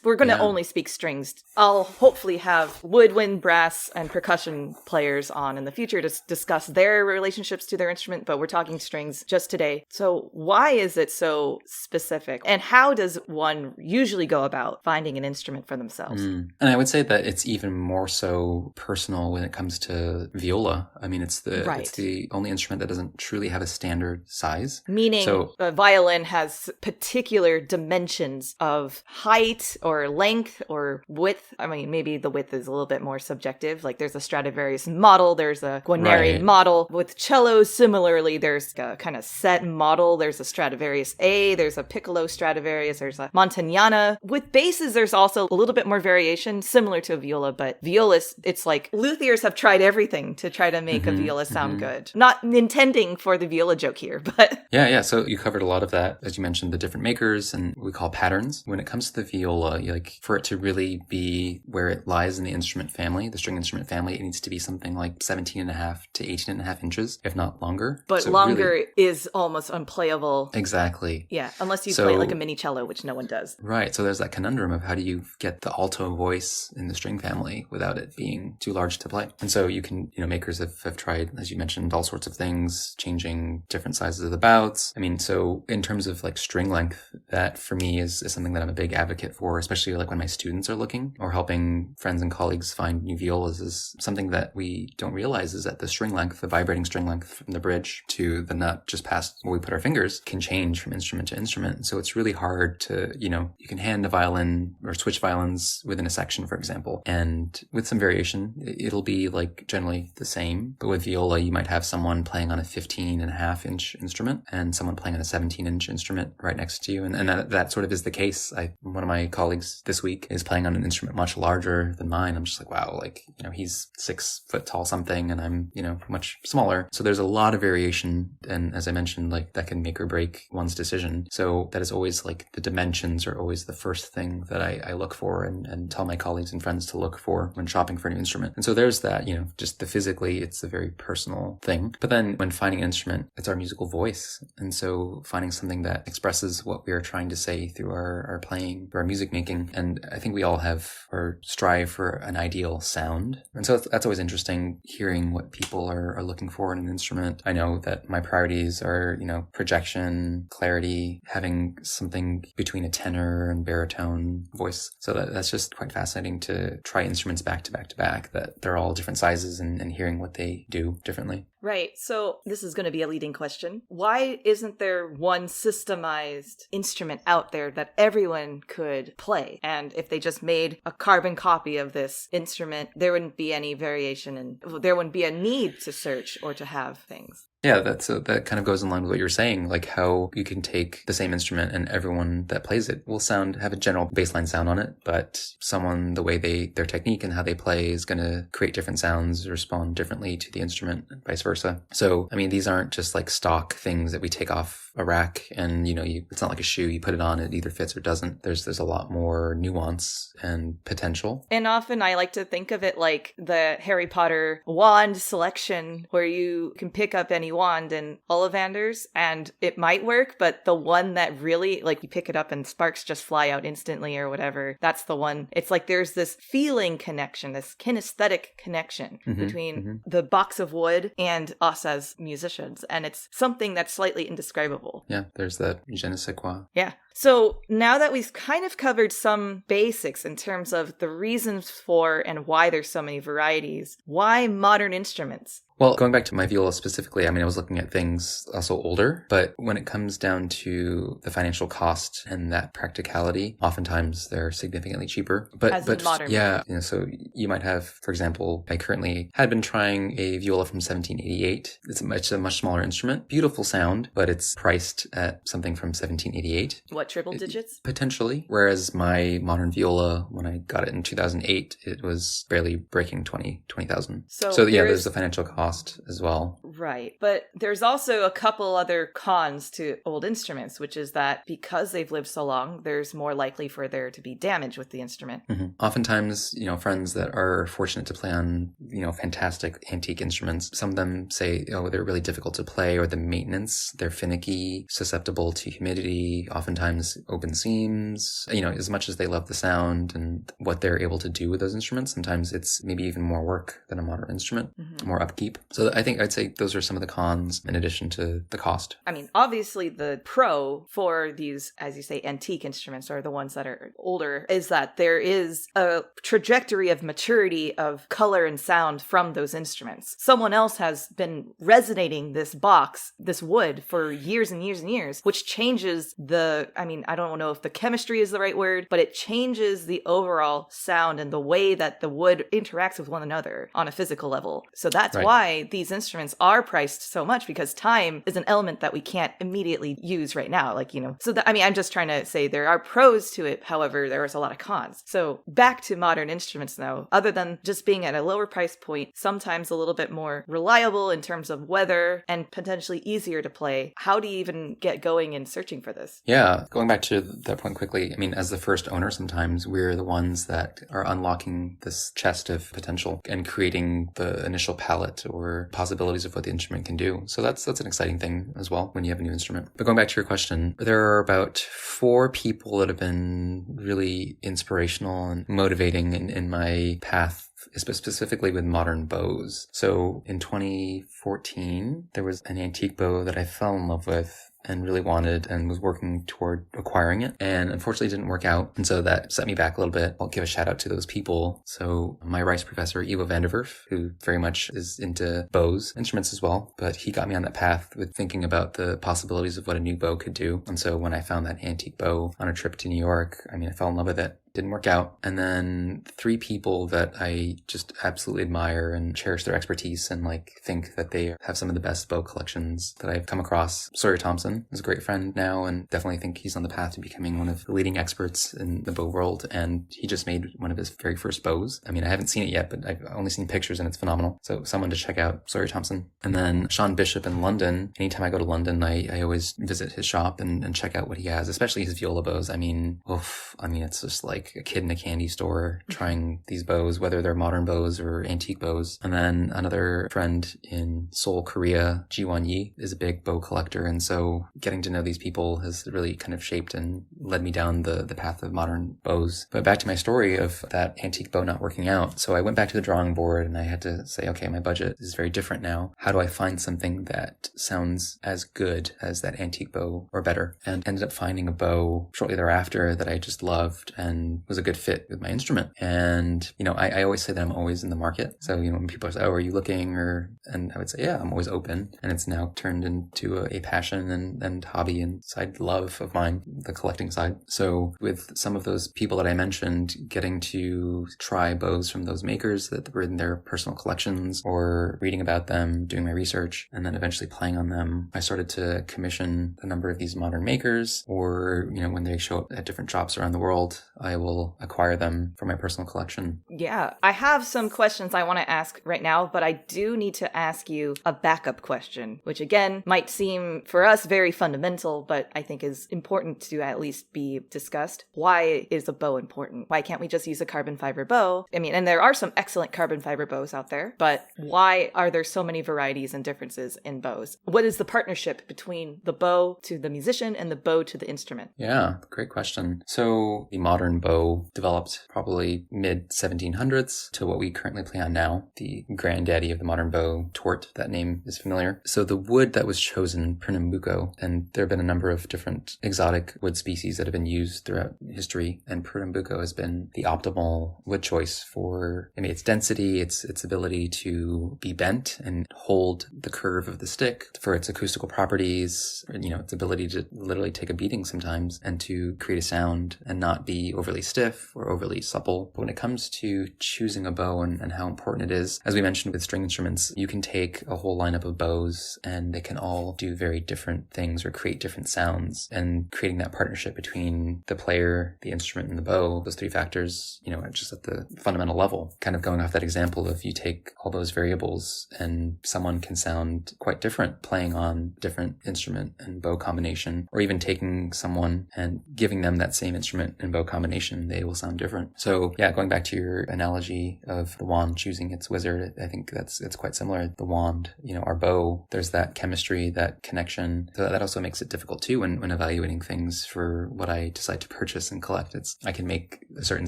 A: We're going to only speak strings. I'll hopefully have woodwind, brass, and percussion players on in the future to discuss their relationships to their instrument, but we're talking strings just today. So why is it so specific? And how does one usually go about finding an instrument for themselves?
B: And I would say that it's even more so personal when it comes to viola. I mean, it's the only instrument that doesn't truly have a standard size.
A: Meaning a violin has particular dimensions of height or length or width. I mean, maybe the width is a little bit more subjective. Like there's a Stradivarius model, there's a Guarneri model. With cellos, similarly, there's a kind of set model. There's a Stradivarius A, there's a Piccolo Stradivarius, there's a Montagnana. With basses, there's also a little bit more variation, similar to a viola, but violas, it's like luthiers have tried everything to try to make a viola sound good. Not intending for the viola joke here, but...
B: Yeah. So you covered a lot of that, as you mentioned, the different makers and what we call patterns. When it comes to the viola, like for it to really be where it lies in the instrument family, the string instrument family, it needs to be something like 17 and a half to 18 and a half inches, if not longer.
A: But
B: so
A: longer
B: really,
A: is almost unplayable.
B: Exactly.
A: Yeah, unless you play like a mini cello, which no one does.
B: Right. So there's that conundrum of how do you get the alto voice in the string family without it being too large to play. And so you can, makers have tried, as you mentioned, all sorts of things, changing different sizes of the bouts. I mean, so in terms of like string length, that for me is something that I'm a big advocate for, especially like when my students are looking or helping friends and colleagues find new violas, is something that we don't realize is that the string length, the vibrating string length from the bridge to the nut just past where we put our fingers can change from instrument to instrument. So it's really hard to, you can hand a violin or switch violins within a section, for example, and with some variation, it'll be like generally the same. But with viola, you might have someone playing on a 15 and a half inch instrument and someone playing on a 17-inch instrument right next to you. And that sort of is the case. One of my colleagues this week is playing on an instrument much larger than mine. I'm just like, wow, like, he's 6 foot tall something and I'm, much smaller. So there's a lot of variation. And as I mentioned, like that can make or break one's decision. So that is always like the dimensions are always the first thing that I look for and tell my colleagues and friends to look for when shopping for a new instrument. And so there's that, just the physically, it's a very personal thing. But then when finding an instrument, it's our musical voice. And so finding something that expresses what we are trying to say through our playing, through our music making. And I think we all have or strive for an ideal sound. And so that's always interesting hearing what people are looking for in an instrument. I know that my priorities are, projection, clarity, having something between a tenor and baritone voice. So that's just quite fascinating to try instruments back to back to back, that they're all different sizes and hearing what they do differently.
A: Right. So this is going to be a leading question. Why isn't there one systemized instrument out there that everyone could play? And if they just made a carbon copy of this instrument, there wouldn't be any variation and there wouldn't be a need to search or to have things.
B: Yeah, that kind of goes in line with what you're saying, like how you can take the same instrument and everyone that plays it will have a general baseline sound on it, but someone, the way their technique and how they play is going to create different sounds, respond differently to the instrument, and vice versa. So, I mean, these aren't just like stock things that we take off a rack and, it's not like a shoe, you put it on, it either fits or doesn't. There's a lot more nuance and potential.
A: And often I like to think of it like the Harry Potter wand selection, where you can pick up any wand in Ollivanders and it might work, but the one that really, like, you pick it up and sparks just fly out instantly or whatever, that's the one. It's like there's this feeling connection, this kinesthetic connection between the box of wood and us as musicians, and it's something that's slightly indescribable.
B: Yeah, there's that je ne sais quoi.
A: Yeah. So now that we've kind of covered some basics in terms of the reasons for and why there's so many varieties, why modern instruments?
B: Well, going back to my viola specifically, I mean, I was looking at things also older, but when it comes down to the financial cost and that practicality, oftentimes they're significantly cheaper. But
A: modern.
B: Yeah, so you might have, for example, I currently had been trying a viola from 1788. It's a much smaller instrument, beautiful sound, but it's priced at something from 1788.
A: What, triple digits?
B: Potentially. Whereas my modern viola, when I got it in 2008, it was barely breaking 20,000. So yeah, there's the financial cost as well.
A: Right. But there's also a couple other cons to old instruments, which is that because they've lived so long, there's more likely for there to be damage with the instrument.
B: Oftentimes, friends that are fortunate to play on, fantastic antique instruments, some of them say, they're really difficult to play, or the maintenance, they're finicky, susceptible to humidity. Oftentimes sometimes open seams, as much as they love the sound and what they're able to do with those instruments, sometimes it's maybe even more work than a modern instrument, more upkeep. So I think I'd say those are some of the cons in addition to the cost.
A: I mean, obviously the pro for these, as you say, antique instruments, or the ones that are older, is that there is a trajectory of maturity of color and sound from those instruments. Someone else has been resonating this box, this wood, for years and years and years, which changes I don't know if the chemistry is the right word, but it changes the overall sound and the way that the wood interacts with one another on a physical level. So that's why these instruments are priced so much, because time is an element that we can't immediately use right now. I'm just trying to say there are pros to it. However, there is a lot of cons. So back to modern instruments though, other than just being at a lower price point, sometimes a little bit more reliable in terms of weather and potentially easier to play. How do you even get going in searching for this?
B: Yeah, going back to that point quickly, as the first owner, sometimes we're the ones that are unlocking this chest of potential and creating the initial palette or possibilities of what the instrument can do. So that's an exciting thing as well when you have a new instrument. But going back to your question, there are about 4 people that have been really inspirational and motivating in my path, specifically with modern bows. So in 2014, there was an antique bow that I fell in love with and really wanted and was working toward acquiring it, and unfortunately didn't work out. And so that set me back a little bit. I'll give a shout out to those people. So my Rice professor, Ivo van der Werf, who very much is into bows, instruments as well, but he got me on that path with thinking about the possibilities of what a new bow could do. And so when I found that antique bow on a trip to New York, I fell in love with it. Didn't work out. And then 3 people that I just absolutely admire and cherish their expertise and think that they have some of the best bow collections that I've come across. Sawyer Thomson is a great friend now, and definitely think he's on the path to becoming one of the leading experts in the bow world. And he just made one of his very first bows. I haven't seen it yet, but I've only seen pictures and it's phenomenal. So someone to check out, Sawyer Thomson. And then Sean Bishop in London. Anytime I go to London, I always visit his shop and check out what he has, especially his viola bows. It's just like a kid in a candy store trying these bows, whether they're modern bows or antique bows. And then another friend in Seoul, Korea, Jihwan Yi, is a big bow collector. And so getting to know these people has really kind of shaped and led me down the path of modern bows. But back to my story of that antique bow not working out. So I went back to the drawing board and I had to say, okay, my budget is very different now. How do I find something that sounds as good as that antique bow or better? And ended up finding a bow shortly thereafter that I just loved and was a good fit with my instrument. And, I always say that I'm always in the market. So, when people say, oh, are you looking? And I would say, yeah, I'm always open. And it's now turned into a passion and hobby and side love of mine, the collecting side. So with some of those people that I mentioned, getting to try bows from those makers that were in their personal collections or reading about them, doing my research, and then eventually playing on them, I started to commission a number of these modern makers, or, when they show up at different shops around the world, I will acquire them for my personal collection.
A: Yeah, I have some questions I want to ask right now, but I do need to ask you a backup question, which again might seem for us very fundamental, but I think is important to at least be discussed. Why is a bow important? Why can't we just use a carbon fiber bow? And there are some excellent carbon fiber bows out there, but why are there so many varieties and differences in bows? What is the partnership between the bow to the musician and the bow to the instrument?
B: Yeah, great question. So the modern bow developed probably mid-1700s to what we currently play on now, the granddaddy of the modern bow, Tort. That name is familiar. So the wood that was chosen, prenabuco, and there have been a number of different exotic wood species that have been used throughout history, and prenabuco has been the optimal wood choice for its density, its ability to be bent and hold the curve of the stick, for its acoustical properties, its ability to literally take a beating sometimes and to create a sound and not be overly stiff or overly supple. But when it comes to choosing a bow and how important it is, as we mentioned with string instruments, you can take a whole lineup of bows and they can all do very different things or create different sounds. And creating that partnership between the player, the instrument, and the bow, those 3 factors, just at the fundamental level, kind of going off that example of you take all those variables and someone can sound quite different playing on different instrument and bow combination, or even taking someone and giving them that same instrument and bow combination articulation, they will sound different. So yeah, going back to your analogy of the wand choosing its wizard, I think it's quite similar. The wand, our bow, there's that chemistry, that connection. So that also makes it difficult too when evaluating things for what I decide to purchase and collect. I can make a certain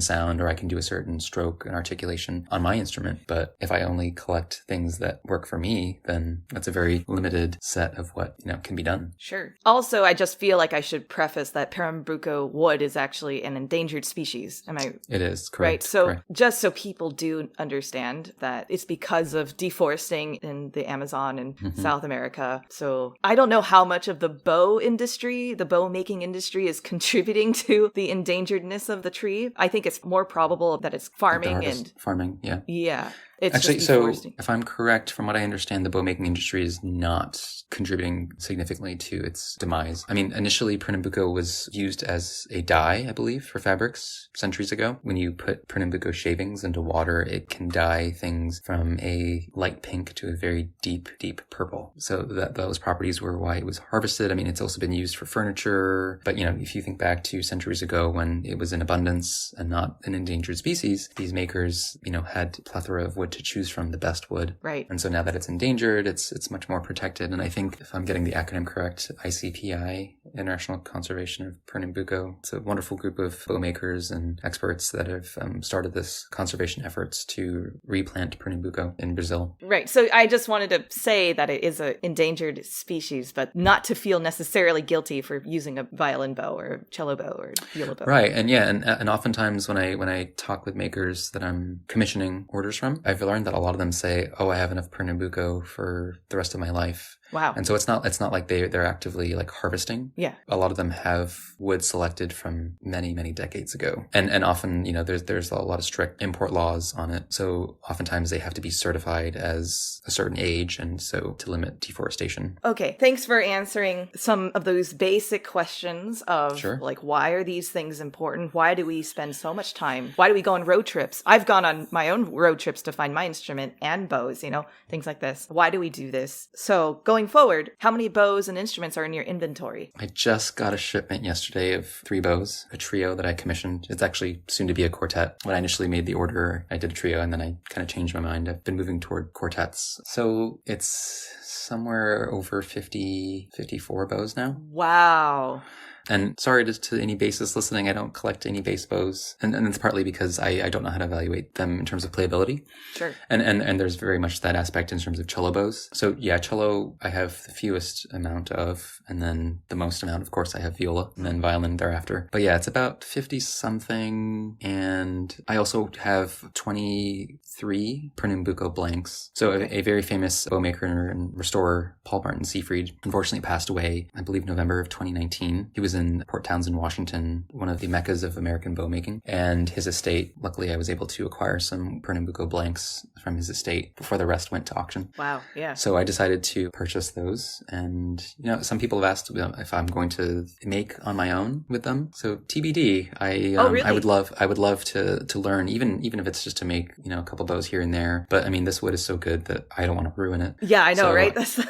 B: sound, or I can do a certain stroke and articulation on my instrument. But if I only collect things that work for me, then that's a very limited set of what, can be done.
A: Sure. Also, I just feel like I should preface that prenabuco wood is actually an endangered species. Am I?
B: It is, correct.
A: Right. So
B: correct.
A: Just so people do understand that it's because of deforesting in the Amazon and South America. So I don't know how much of the bow industry, the bow making industry, is contributing to the endangeredness of the tree. I think it's more probable that it's farming and
B: farming. Yeah.
A: Yeah. It's
B: actually,
A: just
B: so
A: deforesting.
B: if I'm correct, from what I understand, the bow making industry is not contributing significantly to its demise. I mean, initially, prenabuco was used as a dye, I believe, for fabrics centuries ago. When you put prenabuco shavings into water, it can dye things from a light pink to a very deep, deep purple. So those properties were why it was harvested. I mean, it's also been used for furniture. But, if you think back to centuries ago when it was in abundance and not an endangered species, these makers, had a plethora of wood to choose from, the best wood.
A: Right.
B: And so now that it's endangered, it's much more protected. And I think, if I'm getting the acronym correct, ICPI, International Conservation of Pernambuco, it's a wonderful group of bow makers and experts that have started this conservation efforts to replant Pernambuco in Brazil.
A: Right. So I just wanted to say that it is an endangered species, but not to feel necessarily guilty for using a violin bow or a cello bow or viola bow.
B: Right. And yeah, and oftentimes when I talk with makers that I'm commissioning orders from, I've learned that a lot of them say, "Oh, I have enough Pernambuco for the rest of my life."
A: Wow.
B: And so it's not like they're actively like harvesting.
A: Yeah.
B: A lot of them have wood selected from many, many decades ago. And often, there's a lot of strict import laws on it. So oftentimes they have to be certified as a certain age, and so to limit deforestation.
A: Okay. Thanks for answering some of those basic questions of
B: Sure.
A: like, why are these things important? Why do we spend so much time? Why do we go on road trips? I've gone on my own road trips to find my instrument and bows, things like this. Why do we do this? So going forward, how many bows and instruments are in your inventory?
B: I just got a shipment yesterday of 3 bows, a trio that I commissioned. It's actually soon to be a quartet. When I initially made the order, I did a trio, and then I kind of changed my mind. I've been moving toward quartets. So it's somewhere over 54 bows now.
A: Wow.
B: And sorry to any bassists listening, I don't collect any bass bows. And it's partly because I don't know how to evaluate them in terms of playability.
A: Sure.
B: And there's very much that aspect in terms of cello bows. So yeah, cello I have the fewest amount of, and then the most amount, of course, I have viola, and then violin thereafter. But yeah, it's about 50 something. And I also have 23 Pernambuco blanks. So a very famous bow maker and restorer, Paul Martin Siefried, unfortunately passed away, I believe, November of 2019. He was in Port Townsend, Washington, one of the meccas of American bow making. And his estate, luckily I was able to acquire some Pernambuco blanks from his estate before the rest went to auction.
A: Wow, yeah.
B: So I decided to purchase those. And, some people have asked if I'm going to make on my own with them. So TBD,
A: Really?
B: I would love to learn, even if it's just to make, a couple bows here and there. But I mean, this wood is so good that I don't want to ruin it.
A: Yeah, I know,
B: So,
A: right? That's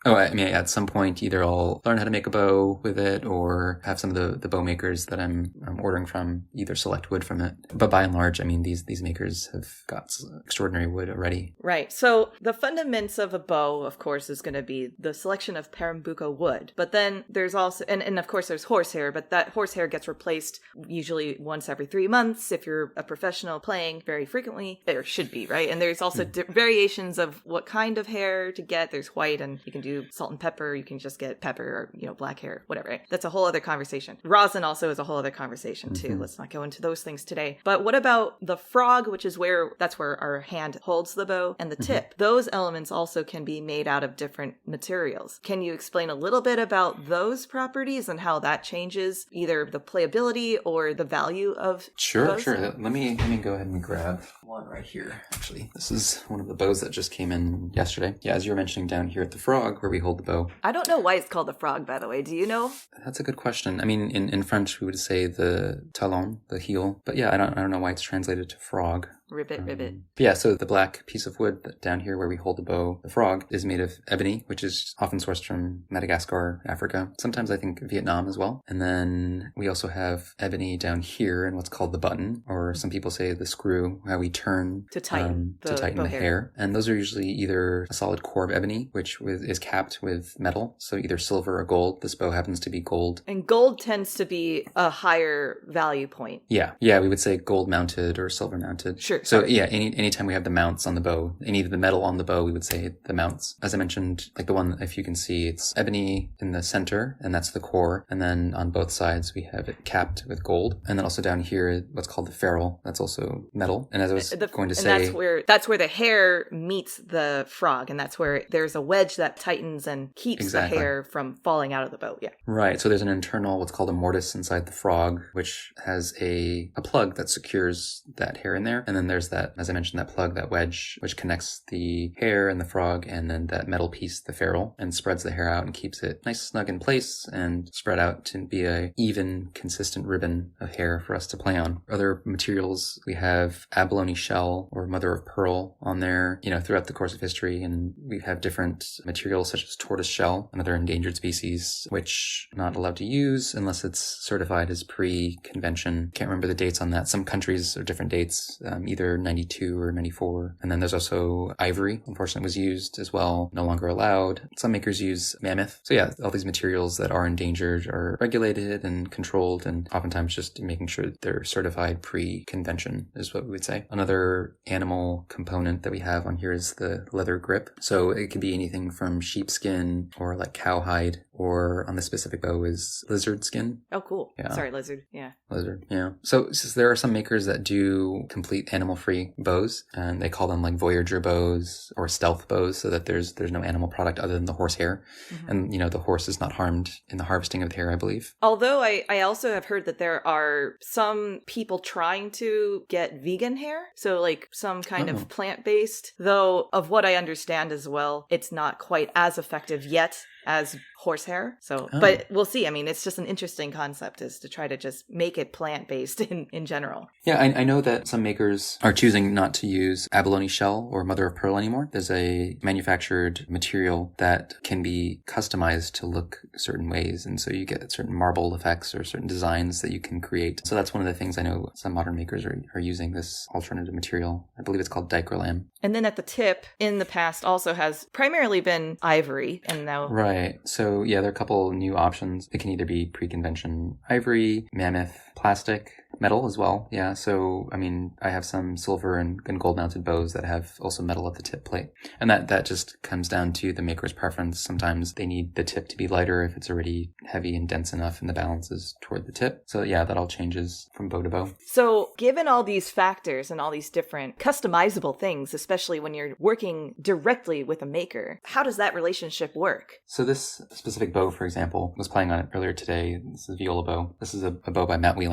B: Oh, I mean, at some point, either I'll learn how to make a bow with it, or have some of the bow makers that I'm ordering from either select wood from it. But by and large, I mean, these makers have got extraordinary wood already.
A: right. So the fundaments of a bow, of course, is going to be the selection of Pernambuco wood. But then there's also, and of course there's horsehair, but that horsehair gets replaced usually once every 3 months. If you're a professional playing very frequently, there should be, right? And there's also variations of what kind of hair to get. There's white, and you can do salt and pepper. You can just get pepper or, black hair, whatever. Right? That's a whole other conversation. Rosin also is a whole other conversation too.
B: Mm-hmm.
A: Let's not go into those things today. But what about the frog, which is that's where our hand holds the bow, and the tip? Those elements also can be made out of different materials. Can you explain a little bit about those properties and how that changes either the playability or the value of
B: Sure.
A: bows?
B: Let me go ahead and grab one right here. Actually, this is one of the bows that just came in yesterday. Yeah, as you were mentioning down here at the frog, where we hold the bow.
A: I don't know why it's called the frog, by the way. Do you know?
B: That's a good question. I mean, in French, we would say the talon, the heel. But yeah, I don't know why it's translated to frog.
A: Ribbit, ribbit.
B: Yeah, so the black piece of wood down here where we hold the bow, the frog, is made of ebony, which is often sourced from Madagascar, Africa. Sometimes I think Vietnam as well. And then we also have ebony down here in what's called the button, or some people say the screw, how we turn
A: To tighten
B: the hair. And those are usually either a solid core of ebony, which is capped with metal, so either silver or gold. This bow happens to be gold.
A: And gold tends to be a higher value point.
B: Yeah, we would say gold mounted or silver mounted.
A: Sure.
B: So yeah, anytime we have the mounts on the bow, any of the metal on the bow, we would say the mounts. As I mentioned, like the one, if you can see, it's ebony in the center, and that's the core. And then on both sides, we have it capped with gold. And then also down here, what's called the ferrule, that's also metal. And as I was going to say...
A: that's where the hair meets the frog, and that's where there's a wedge that tightens and keeps the hair from falling out of the bow. Yeah.
B: Right. So there's an internal, what's called a mortise inside the frog, which has a plug that secures that hair in there. And then there's that, as I mentioned, that plug, that wedge, which connects the hair and the frog, and then that metal piece, the ferrule, and spreads the hair out and keeps it nice, snug in place and spread out to be a even, consistent ribbon of hair for us to play on. Other materials, we have abalone shell or mother of pearl on there, throughout the course of history. And we have different materials such as tortoise shell, another endangered species, which I'm not allowed to use unless it's certified as pre-convention. Can't remember the dates on that. Some countries are different dates, either 92 or 94. And then there's also ivory, unfortunately, was used as well, no longer allowed. Some makers use mammoth. So yeah, all these materials that are endangered are regulated and controlled, and oftentimes just making sure that they're certified pre-convention is what we would say. Another animal component that we have on here is the leather grip. So it could be anything from sheepskin or like cowhide, or on the specific bow is lizard skin.
A: Oh, cool.
B: Yeah.
A: Sorry, lizard. Yeah.
B: Lizard, yeah. So there are some makers that do complete animal-free bows, and they call them like Voyager bows or stealth bows, so that there's no animal product other than the horse hair. Mm-hmm. And, the horse is not harmed in the harvesting of the hair, I believe.
A: Although I also have heard that there are some people trying to get vegan hair, so like some kind of plant-based, though of what I understand as well, it's not quite as effective yet as horsehair. So, but we'll see. I mean, it's just an interesting concept, is to try to just make it plant-based in general.
B: Yeah, I know that some makers are choosing not to use abalone shell or mother of pearl anymore. There's a manufactured material that can be customized to look certain ways, and so you get certain marble effects or certain designs that you can create. So that's one of the things I know some modern makers are using, this alternative material. I believe it's called dichrolam.
A: And then at the tip, in the past, also has primarily been ivory, and now...
B: Right. So yeah, there are a couple new options. It can either be pre-convention ivory, mammoth, plastic, metal as well. Yeah. So, I mean, I have some silver and gold mounted bows that have also metal at the tip plate. And that just comes down to the maker's preference. Sometimes they need the tip to be lighter if it's already heavy and dense enough and the balance is toward the tip. So yeah, that all changes from bow to bow.
A: So given all these factors and all these different customizable things, especially when you're working directly with a maker, how does that relationship work?
B: So this specific bow, for example, was playing on it earlier today. This is a viola bow. This is a bow by Matt Wehling.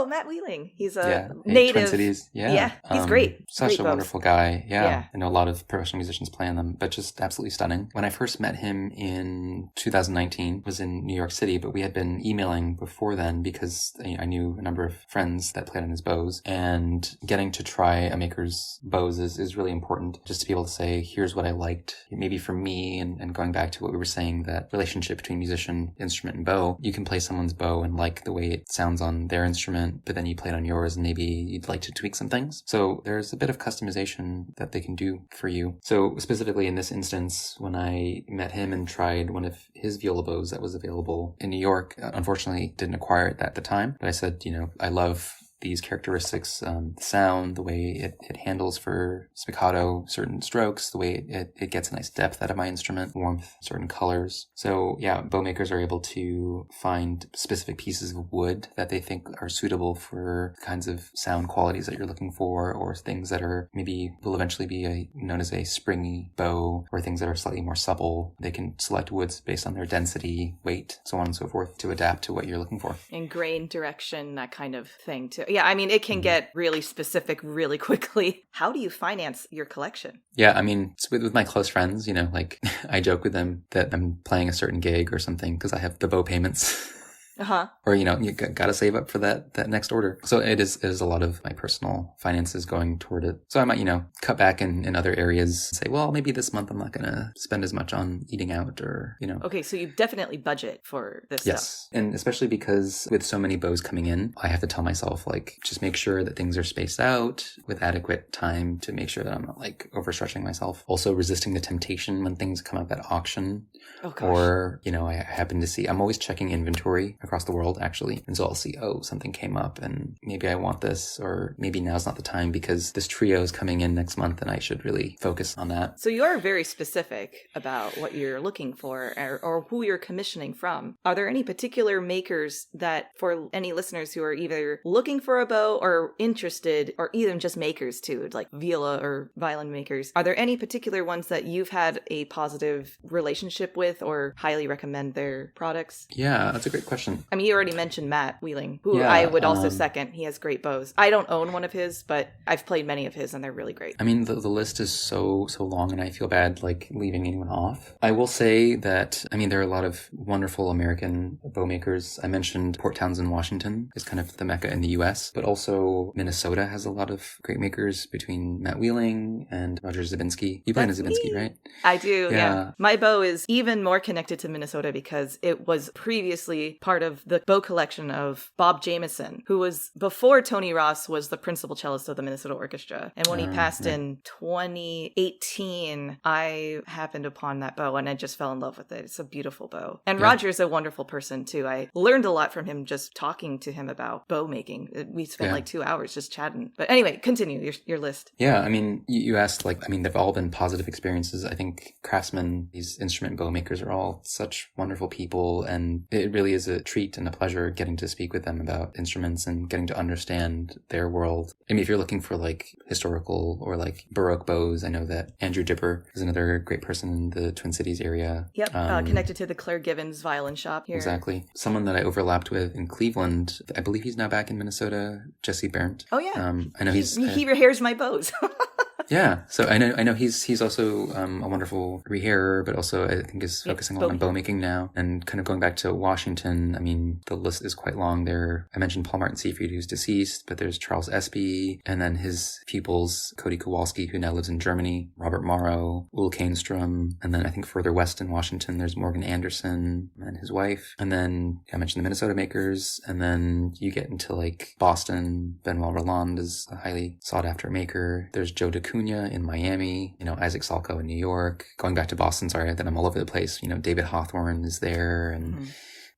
A: Matt Wehling. He's a native.
B: Twin Cities.
A: Yeah, he's great.
B: Such
A: great
B: a wonderful guy. Yeah. I know a lot of professional musicians playing them, but just absolutely stunning. When I first met him in 2019, was in New York City, but we had been emailing before then because I knew a number of friends that played on his bows, and getting to try a maker's bows is really important, just to be able to say, here's what I liked. Maybe for me, and going back to what we were saying, that relationship between musician, instrument, and bow, you can play someone's bow and like the way it sounds on their instrument, but then you play it on yours and maybe you'd like to tweak some things. So there's a bit of customization that they can do for you. So specifically in this instance, when I met him and tried one of his viola bows that was available in New York, unfortunately didn't acquire it at the time, but I said, I love these characteristics, the sound, the way it handles for spiccato, certain strokes, the way it gets a nice depth out of my instrument, warmth, certain colors. So yeah, bow makers are able to find specific pieces of wood that they think are suitable for the kinds of sound qualities that you're looking for, or things that are maybe will eventually be known as a springy bow, or things that are slightly more supple. They can select woods based on their density, weight, so on and so forth, to adapt to what you're looking for.
A: And grain, direction, that kind of thing too. Yeah, I mean, it can get really specific really quickly. How do you finance your collection?
B: Yeah, I mean, it's with my close friends, like I joke with them that I'm playing a certain gig or something because I have the bow payments. Or, you know, you got to save up for that next order. So it is a lot of my personal finances going toward it. So I might, you know, cut back in other areas and say, well, maybe this month I'm not going to spend as much on eating out or, you know.
A: Okay, so you definitely budget for this
B: Yes.
A: stuff.
B: And especially because with so many bows coming in, I have to tell myself, like, just make sure that things are spaced out with adequate time to make sure that I'm not, like, overstretching myself. Also resisting the temptation when things come up at auction.
A: Oh, gosh.
B: Or, you know, I happen to see, I'm always checking inventory across the world, actually. And so I'll see, oh, something came up and maybe I want this, or maybe now's not the time because this trio is coming in next month and I should really focus on that.
A: So you're very specific about what you're looking for or who you're commissioning from. Are there any particular makers that, for any listeners who are either looking for a bow or interested, or even just makers too, like viola or violin makers, are there any particular ones that you've had a positive relationship with or highly recommend their products?
B: Yeah, that's a great question.
A: I mean, you already mentioned Matt Wehling, who I would also second. He has great bows. I don't own one of his, but I've played many of his and they're really great.
B: I mean, the list is so long and I feel bad like leaving anyone off. I will say that, I mean, there are a lot of wonderful American bow makers. I mentioned Port Townsend, Washington is kind of the mecca in the US, but also Minnesota has a lot of great makers between Matt Wehling and Roger Zabinski. You play in Zabinski, right?
A: I do, yeah. My bow is even more connected to Minnesota because it was previously part of the bow collection of Bob Jameson, who was, before Tony Ross, was the principal cellist of the Minnesota Orchestra. And when he passed in 2018, I happened upon that bow and I just fell in love with it. It's a beautiful bow. And Roger's a wonderful person too. I learned a lot from him just talking to him about bow making. We spent like 2 hours just chatting. But anyway, continue your list.
B: Yeah, I mean, you asked, like, I mean, they've all been positive experiences. I think craftsmen, these instrument bow makers are all such wonderful people, and it really is a treat and a pleasure getting to speak with them about instruments and getting to understand their world. I mean, if you're looking for like historical or like Baroque bows, I know that Andrew Dipper is another great person in the Twin Cities area.
A: Yep, connected to the Claire Givens violin shop here.
B: Exactly. Someone that I overlapped with in Cleveland, I believe he's now back in Minnesota, Jesse Berndt.
A: Oh yeah.
B: I know
A: he repairs my bows.
B: Yeah, so I know he's also a wonderful rehairer, but also I think is focusing a lot on bow making now. And kind of going back to Washington, I mean, the list is quite long there. I mentioned Paul Martin Siefried, who's deceased, but there's Charles Espey, and then his pupils, Cody Kowalski, who now lives in Germany, Robert Morrow, Ulrich Kanestrom, and then I think further west in Washington, there's Morgan Andersen and his wife. And then I mentioned the Minnesota makers, and then you get into like Boston, Benoit Rolland is a highly sought after maker. There's Joe DaCunha in Miami, you know, Isaac Salchow in New York. Going back to Boston, sorry that I'm all over the place. You know, David Hawthorne is there, and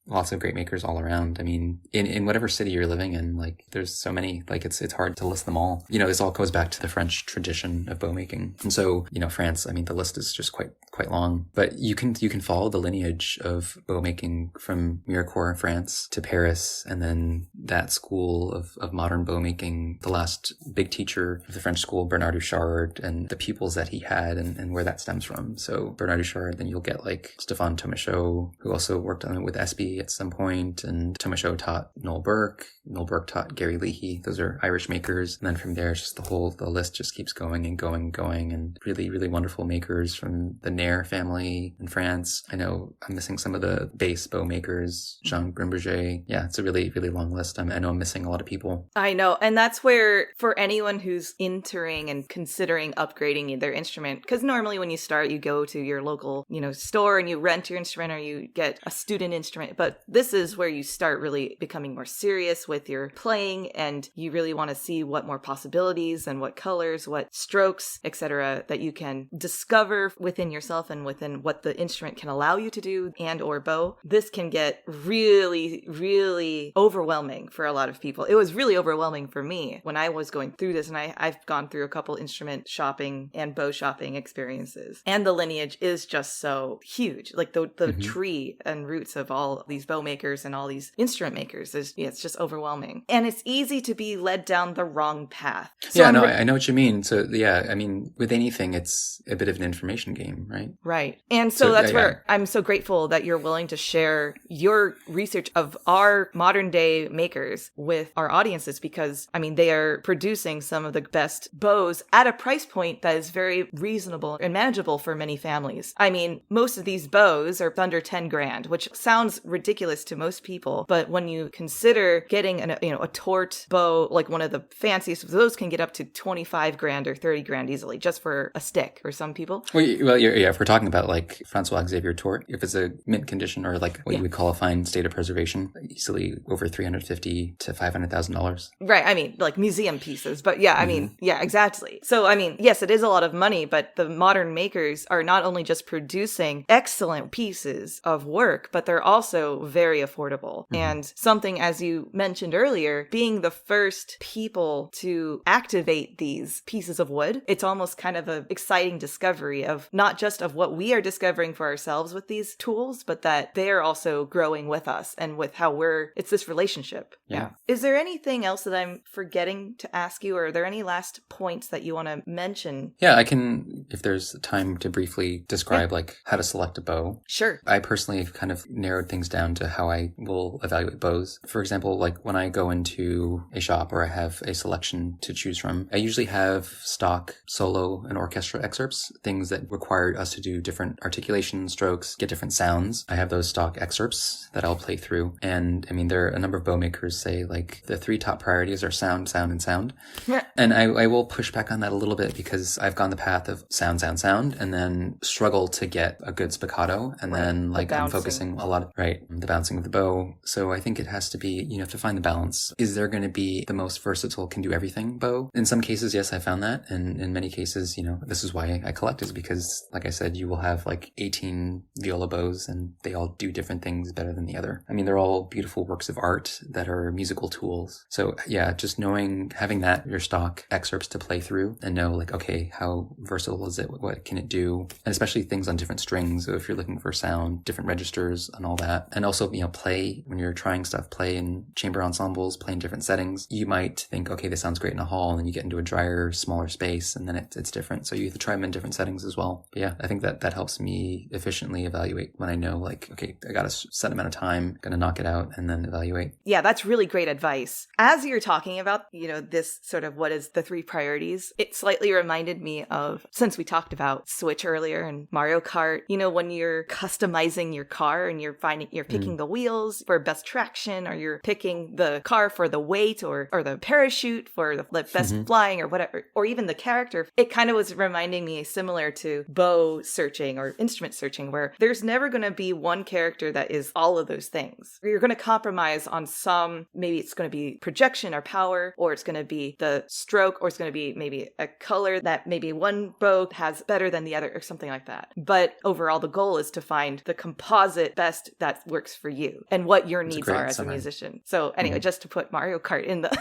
B: lots of great makers all around. I mean, in whatever city you're living in, like there's so many, like it's hard to list them all. You know, this all goes back to the French tradition of bow making. And so, you know, France, I mean, the list is just quite long, but you can follow the lineage of bow making from Mirecourt, France to Paris. And then that school of modern bow making, the last big teacher of the French school, Bernard Houchard, and the pupils that he had and where that stems from. So Bernard Houchard, then you'll get like Stéphane Tomacheau, who also worked on it with Espey at some point, and Tomacheau taught Noel Burke. Noel Burke taught Gary Leahy. Those are Irish makers. And then from there, it's just the list just keeps going and going and going, and really, really wonderful makers from the Nair family in France. I know I'm missing some of the bass bow makers, Jean Grimberger. Yeah, it's a really, really long list. I know I'm missing a lot of people.
A: I know. And that's where, for anyone who's entering and considering upgrading their instrument, because normally when you start, you go to your local, you know, store and you rent your instrument or you get a student instrument. But this is where you start really becoming more serious with your playing, and you really want to see what more possibilities and what colors, what strokes, etc., that you can discover within yourself and within what the instrument can allow you to do and or bow. This can get really, really overwhelming for a lot of people. It was really overwhelming for me when I was going through this, and I've gone through a couple instrument shopping and bow shopping experiences. And the lineage is just so huge. Like the tree and roots of all these bow makers and all these instrument makers it's just overwhelming, and it's easy to be led down the wrong path. So
B: I know what you mean. So yeah, I mean, with anything, it's a bit of an information game, right? right?
A: Right. And so that's
B: yeah.
A: where I'm so grateful that you're willing to share your research of our modern day makers with our audiences, because, I mean, they are producing some of the best bows at a price point that is very reasonable and manageable for many families. I mean, most of these bows are under 10 grand, which sounds ridiculous to most people. But when you consider getting a tort bow, like one of the fanciest, those can get up to 25 grand or 30 grand easily just for a stick for some people.
B: Well, yeah, if we're talking about like Francois Xavier Tort, if it's a mint condition or like what you would call a fine state of preservation, easily over $350,000 to $500,000.
A: Right. I mean, like museum pieces. But yeah, I mean, yeah, exactly. So, I mean, yes, it is a lot of money, but the modern makers are not only just producing excellent pieces of work, but they're also very affordable. And something, as you mentioned earlier, being the first people to activate these pieces of wood, it's almost kind of an exciting discovery of not just of what we are discovering for ourselves with these tools, but that they're also growing with us and with how it's this relationship.
B: Yeah.
A: Is there anything else that I'm forgetting to ask you, or are there any last points that you want to mention?
B: Yeah, I can, if there's time to briefly describe like how to select a bow.
A: Sure.
B: I personally have kind of narrowed things down to how I will evaluate bows. For example, like when I go into a shop or I have a selection to choose from, I usually have stock solo and orchestra excerpts, things that require us to do different articulation strokes, get different sounds. I have those stock excerpts that I'll play through. And I mean, there are a number of bow makers say like the 3 top priorities are sound, sound, and sound.
A: Yeah.
B: And I will push back on that a little bit because I've gone the path of sound, sound, sound, and then struggle to get a good spiccato. And then like I'm focusing a lot of, the bouncing of the bow. So I think it has to be, you have to find the balance. Is there going to be the most versatile, can do everything bow? In some cases, yes, I found that. And in many cases, this is why I collect, is because, like I said, you will have like 18 viola bows and they all do different things better than the other. I mean, they're all beautiful works of art that are musical tools. So yeah, just having that, your stock excerpts to play through and know like, okay, how versatile is it? What can it do? And especially things on different strings. So if you're looking for sound, different registers and all that. And also, play when you're trying stuff, play in chamber ensembles, play in different settings. You might think, okay, this sounds great in a hall, and then you get into a drier, smaller space, and then it's different. So you have to try them in different settings as well. But yeah, I think that helps me efficiently evaluate when I know like, okay, I got a set amount of time, gonna knock it out and then evaluate.
A: Yeah, that's really great advice. As you're talking about, this sort of what is the 3 priorities, it slightly reminded me of, since we talked about Switch earlier and Mario Kart, when you're customizing your car and you're picking the wheels for best traction, or you're picking the car for the weight or the parachute for the best flying or whatever, or even the character. It kind of was reminding me similar to bow searching or instrument searching, where there's never going to be one character that is all of those things. You're going to compromise on some, maybe it's going to be projection or power, or it's going to be the stroke, or it's going to be maybe a color that maybe one bow has better than the other or something like that. But overall, the goal is to find the composite best that works for you and what your needs are as a musician. So anyway, just to put Mario Kart in the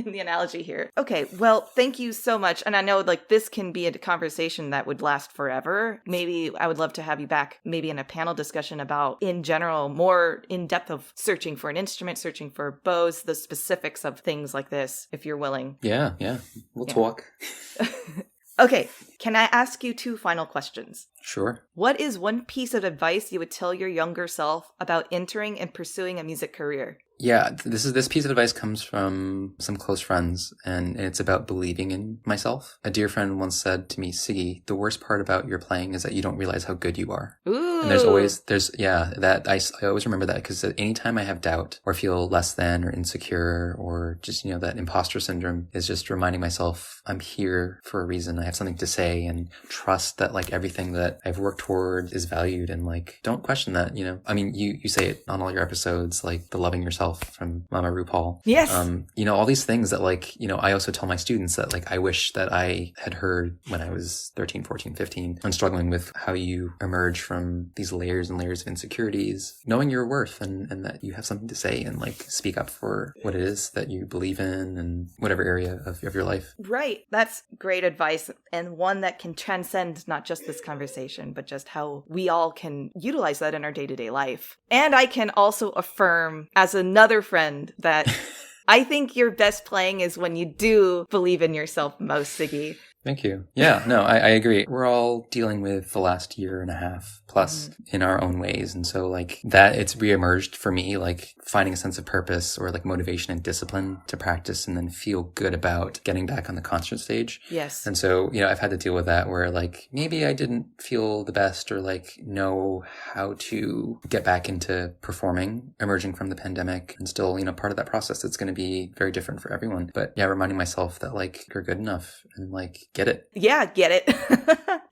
A: in the analogy here. Okay, well, thank you so much. And I know like this can be a conversation that would last forever. Maybe I would love to have you back maybe in a panel discussion about, in general, more in depth of searching for an instrument, searching for bows, the specifics of things like this, if you're willing.
B: Yeah. We'll talk.
A: Okay, can I ask you 2 final questions?
B: Sure.
A: What is one piece of advice you would tell your younger self about entering and pursuing a music career?
B: Yeah, this piece of advice comes from some close friends, and it's about believing in myself. A dear friend once said to me, Siggy, the worst part about your playing is that you don't realize how good you are.
A: Ooh.
B: And I always remember that, because anytime I have doubt or feel less than or insecure, or just, that imposter syndrome, is just reminding myself I'm here for a reason. I have something to say, and trust that like everything that I've worked toward is valued, and like don't question that. I mean, you say it on all your episodes, like the loving yourself from Mama RuPaul.
A: Yes.
B: All these things that like, I also tell my students that like I wish that I had heard when I was 13, 14, 15. I'm struggling with how you emerge from these layers and layers of insecurities, knowing your worth and that you have something to say and like speak up for what it is that you believe in and whatever area of your life.
A: Right. That's great advice, and one that can transcend not just this conversation, but just how we all can utilize that in our day-to-day life. And I can also affirm as another friend that I think your best playing is when you do believe in yourself most, Siggy.
B: Thank you. Yeah, no, I agree. We're all dealing with the last year and a half plus in our own ways. And so like that, it's reemerged for me, like finding a sense of purpose or like motivation and discipline to practice and then feel good about getting back on the concert stage.
A: Yes.
B: And so, I've had to deal with that where like maybe I didn't feel the best or like know how to get back into performing, emerging from the pandemic, and still, part of that process, it's going to be very different for everyone. But yeah, reminding myself that like you're good enough and like get it.
A: Yeah, get it.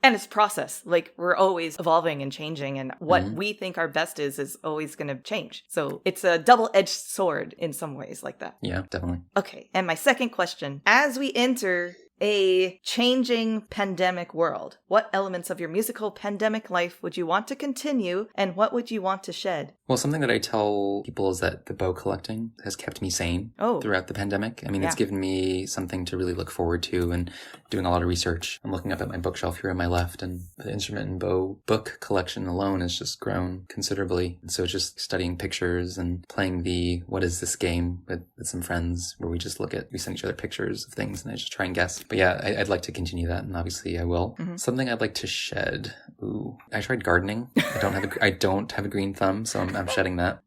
A: And it's process. Like we're always evolving and changing, and what we think our best is always going to change. So it's a double-edged sword in some ways like that.
B: Yeah, definitely.
A: Okay. And my second question, as we enter a changing pandemic world, what elements of your musical pandemic life would you want to continue, and what would you want to shed?
B: Well, something that I tell people is that the bow collecting has kept me sane throughout the pandemic. I mean, it's given me something to really look forward to, and doing a lot of research. I'm looking up at my bookshelf here on my left, and the instrument and bow book collection alone has just grown considerably. And so just studying pictures and playing the what is this game with some friends where we send each other pictures of things and I just try and guess. But yeah, I'd like to continue that, and obviously I will. Something I'd like to shed. Ooh, I tried gardening. I don't have a green thumb, so I'm shedding that.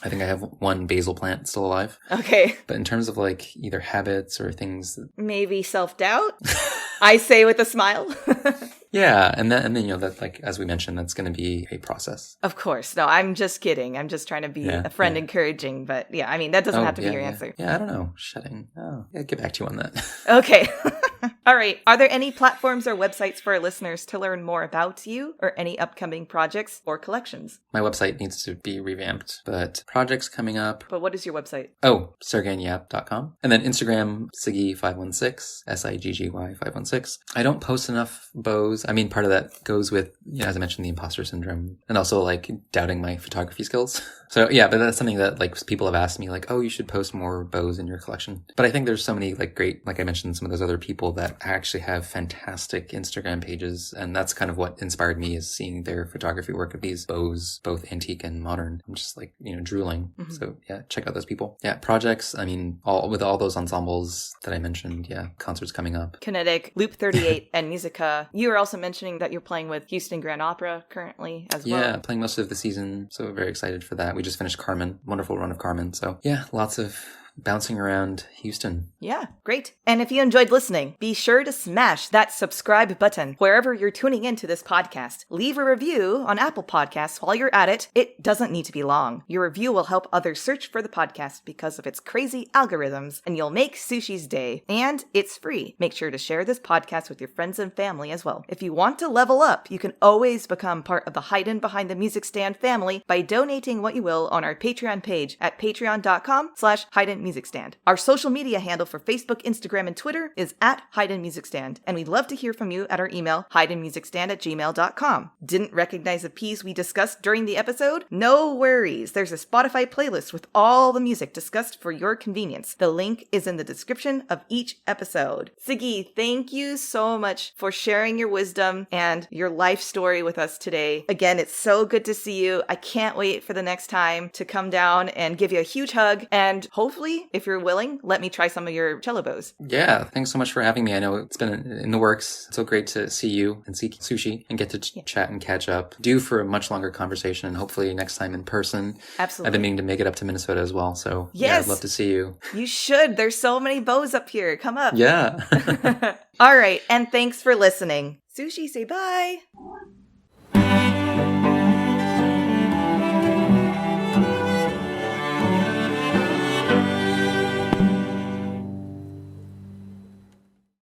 B: I think I have one basil plant still alive.
A: Okay.
B: But in terms of like either habits or things,
A: maybe self-doubt. I say with a smile.
B: Yeah, and then that, like as we mentioned, that's going to be a process.
A: Of course. No, I'm just kidding. I'm just trying to be a friend encouraging, but yeah, I mean, that doesn't have to be your answer.
B: Yeah, I don't know. Shedding. Oh, yeah, get back to you on that.
A: Okay. All right. Are there any platforms or websites for our listeners to learn more about you or any upcoming projects or collections?
B: My website needs to be revamped, but projects coming up.
A: But what is your website?
B: Oh, SiggysYap.com. And then Instagram, Siggy516, Siggy516. I don't post enough bows. I mean, part of that goes with, as I mentioned, the imposter syndrome and also like doubting my photography skills. So yeah, but that's something that like people have asked me like, oh, you should post more bows in your collection. But I think there's so many like great, like I mentioned, some of those other people that actually have fantastic Instagram pages. And that's kind of what inspired me, is seeing their photography work of these bows, both antique and modern. I'm just like, drooling. So yeah, check out those people. Yeah, projects. I mean, all those ensembles that I mentioned. Yeah, concerts coming up.
A: Kinetic, Loop 38, and Musica. You were also mentioning that you're playing with Houston Grand Opera currently as well.
B: Yeah, playing most of the season. So very excited for that. We just finished Carmen. Wonderful run of Carmen. So yeah, lots of bouncing around Houston.
A: Yeah, great. And if you enjoyed listening, be sure to smash that subscribe button wherever you're tuning into this podcast. Leave a review on Apple Podcasts while you're at it. It doesn't need to be long. Your review will help others search for the podcast because of its crazy algorithms, and you'll make Sushi's day. And it's free. Make sure to share this podcast with your friends and family as well. If you want to level up, you can always become part of the Haydn Behind the Music Stand family by donating what you will on our Patreon page at patreon.com/Haydn Music Stand. Our social media handle for Facebook, Instagram, and Twitter is at Haydn Music Stand, and we'd love to hear from you at our email, haydnmusicstand@gmail.com. Didn't recognize the piece we discussed during the episode? No worries. There's a Spotify playlist with all the music discussed for your convenience. The link is in the description of each episode. Siggy, thank you so much for sharing your wisdom and your life story with us today. Again, it's so good to see you. I can't wait for the next time to come down and give you a huge hug, and hopefully, if you're willing, let me try some of your cello bows.
B: Yeah, thanks so much for having me. I know it's been in the works. It's so great to see you and see Sushi and get to chat and catch up. Due for a much longer conversation, and hopefully next time in person.
A: Absolutely.
B: I've been meaning to make it up to Minnesota as well. So
A: yes,
B: yeah, I'd love to see you.
A: You should. There's so many bows up here. Come up.
B: Yeah.
A: All right. And thanks for listening. Sushi, say bye.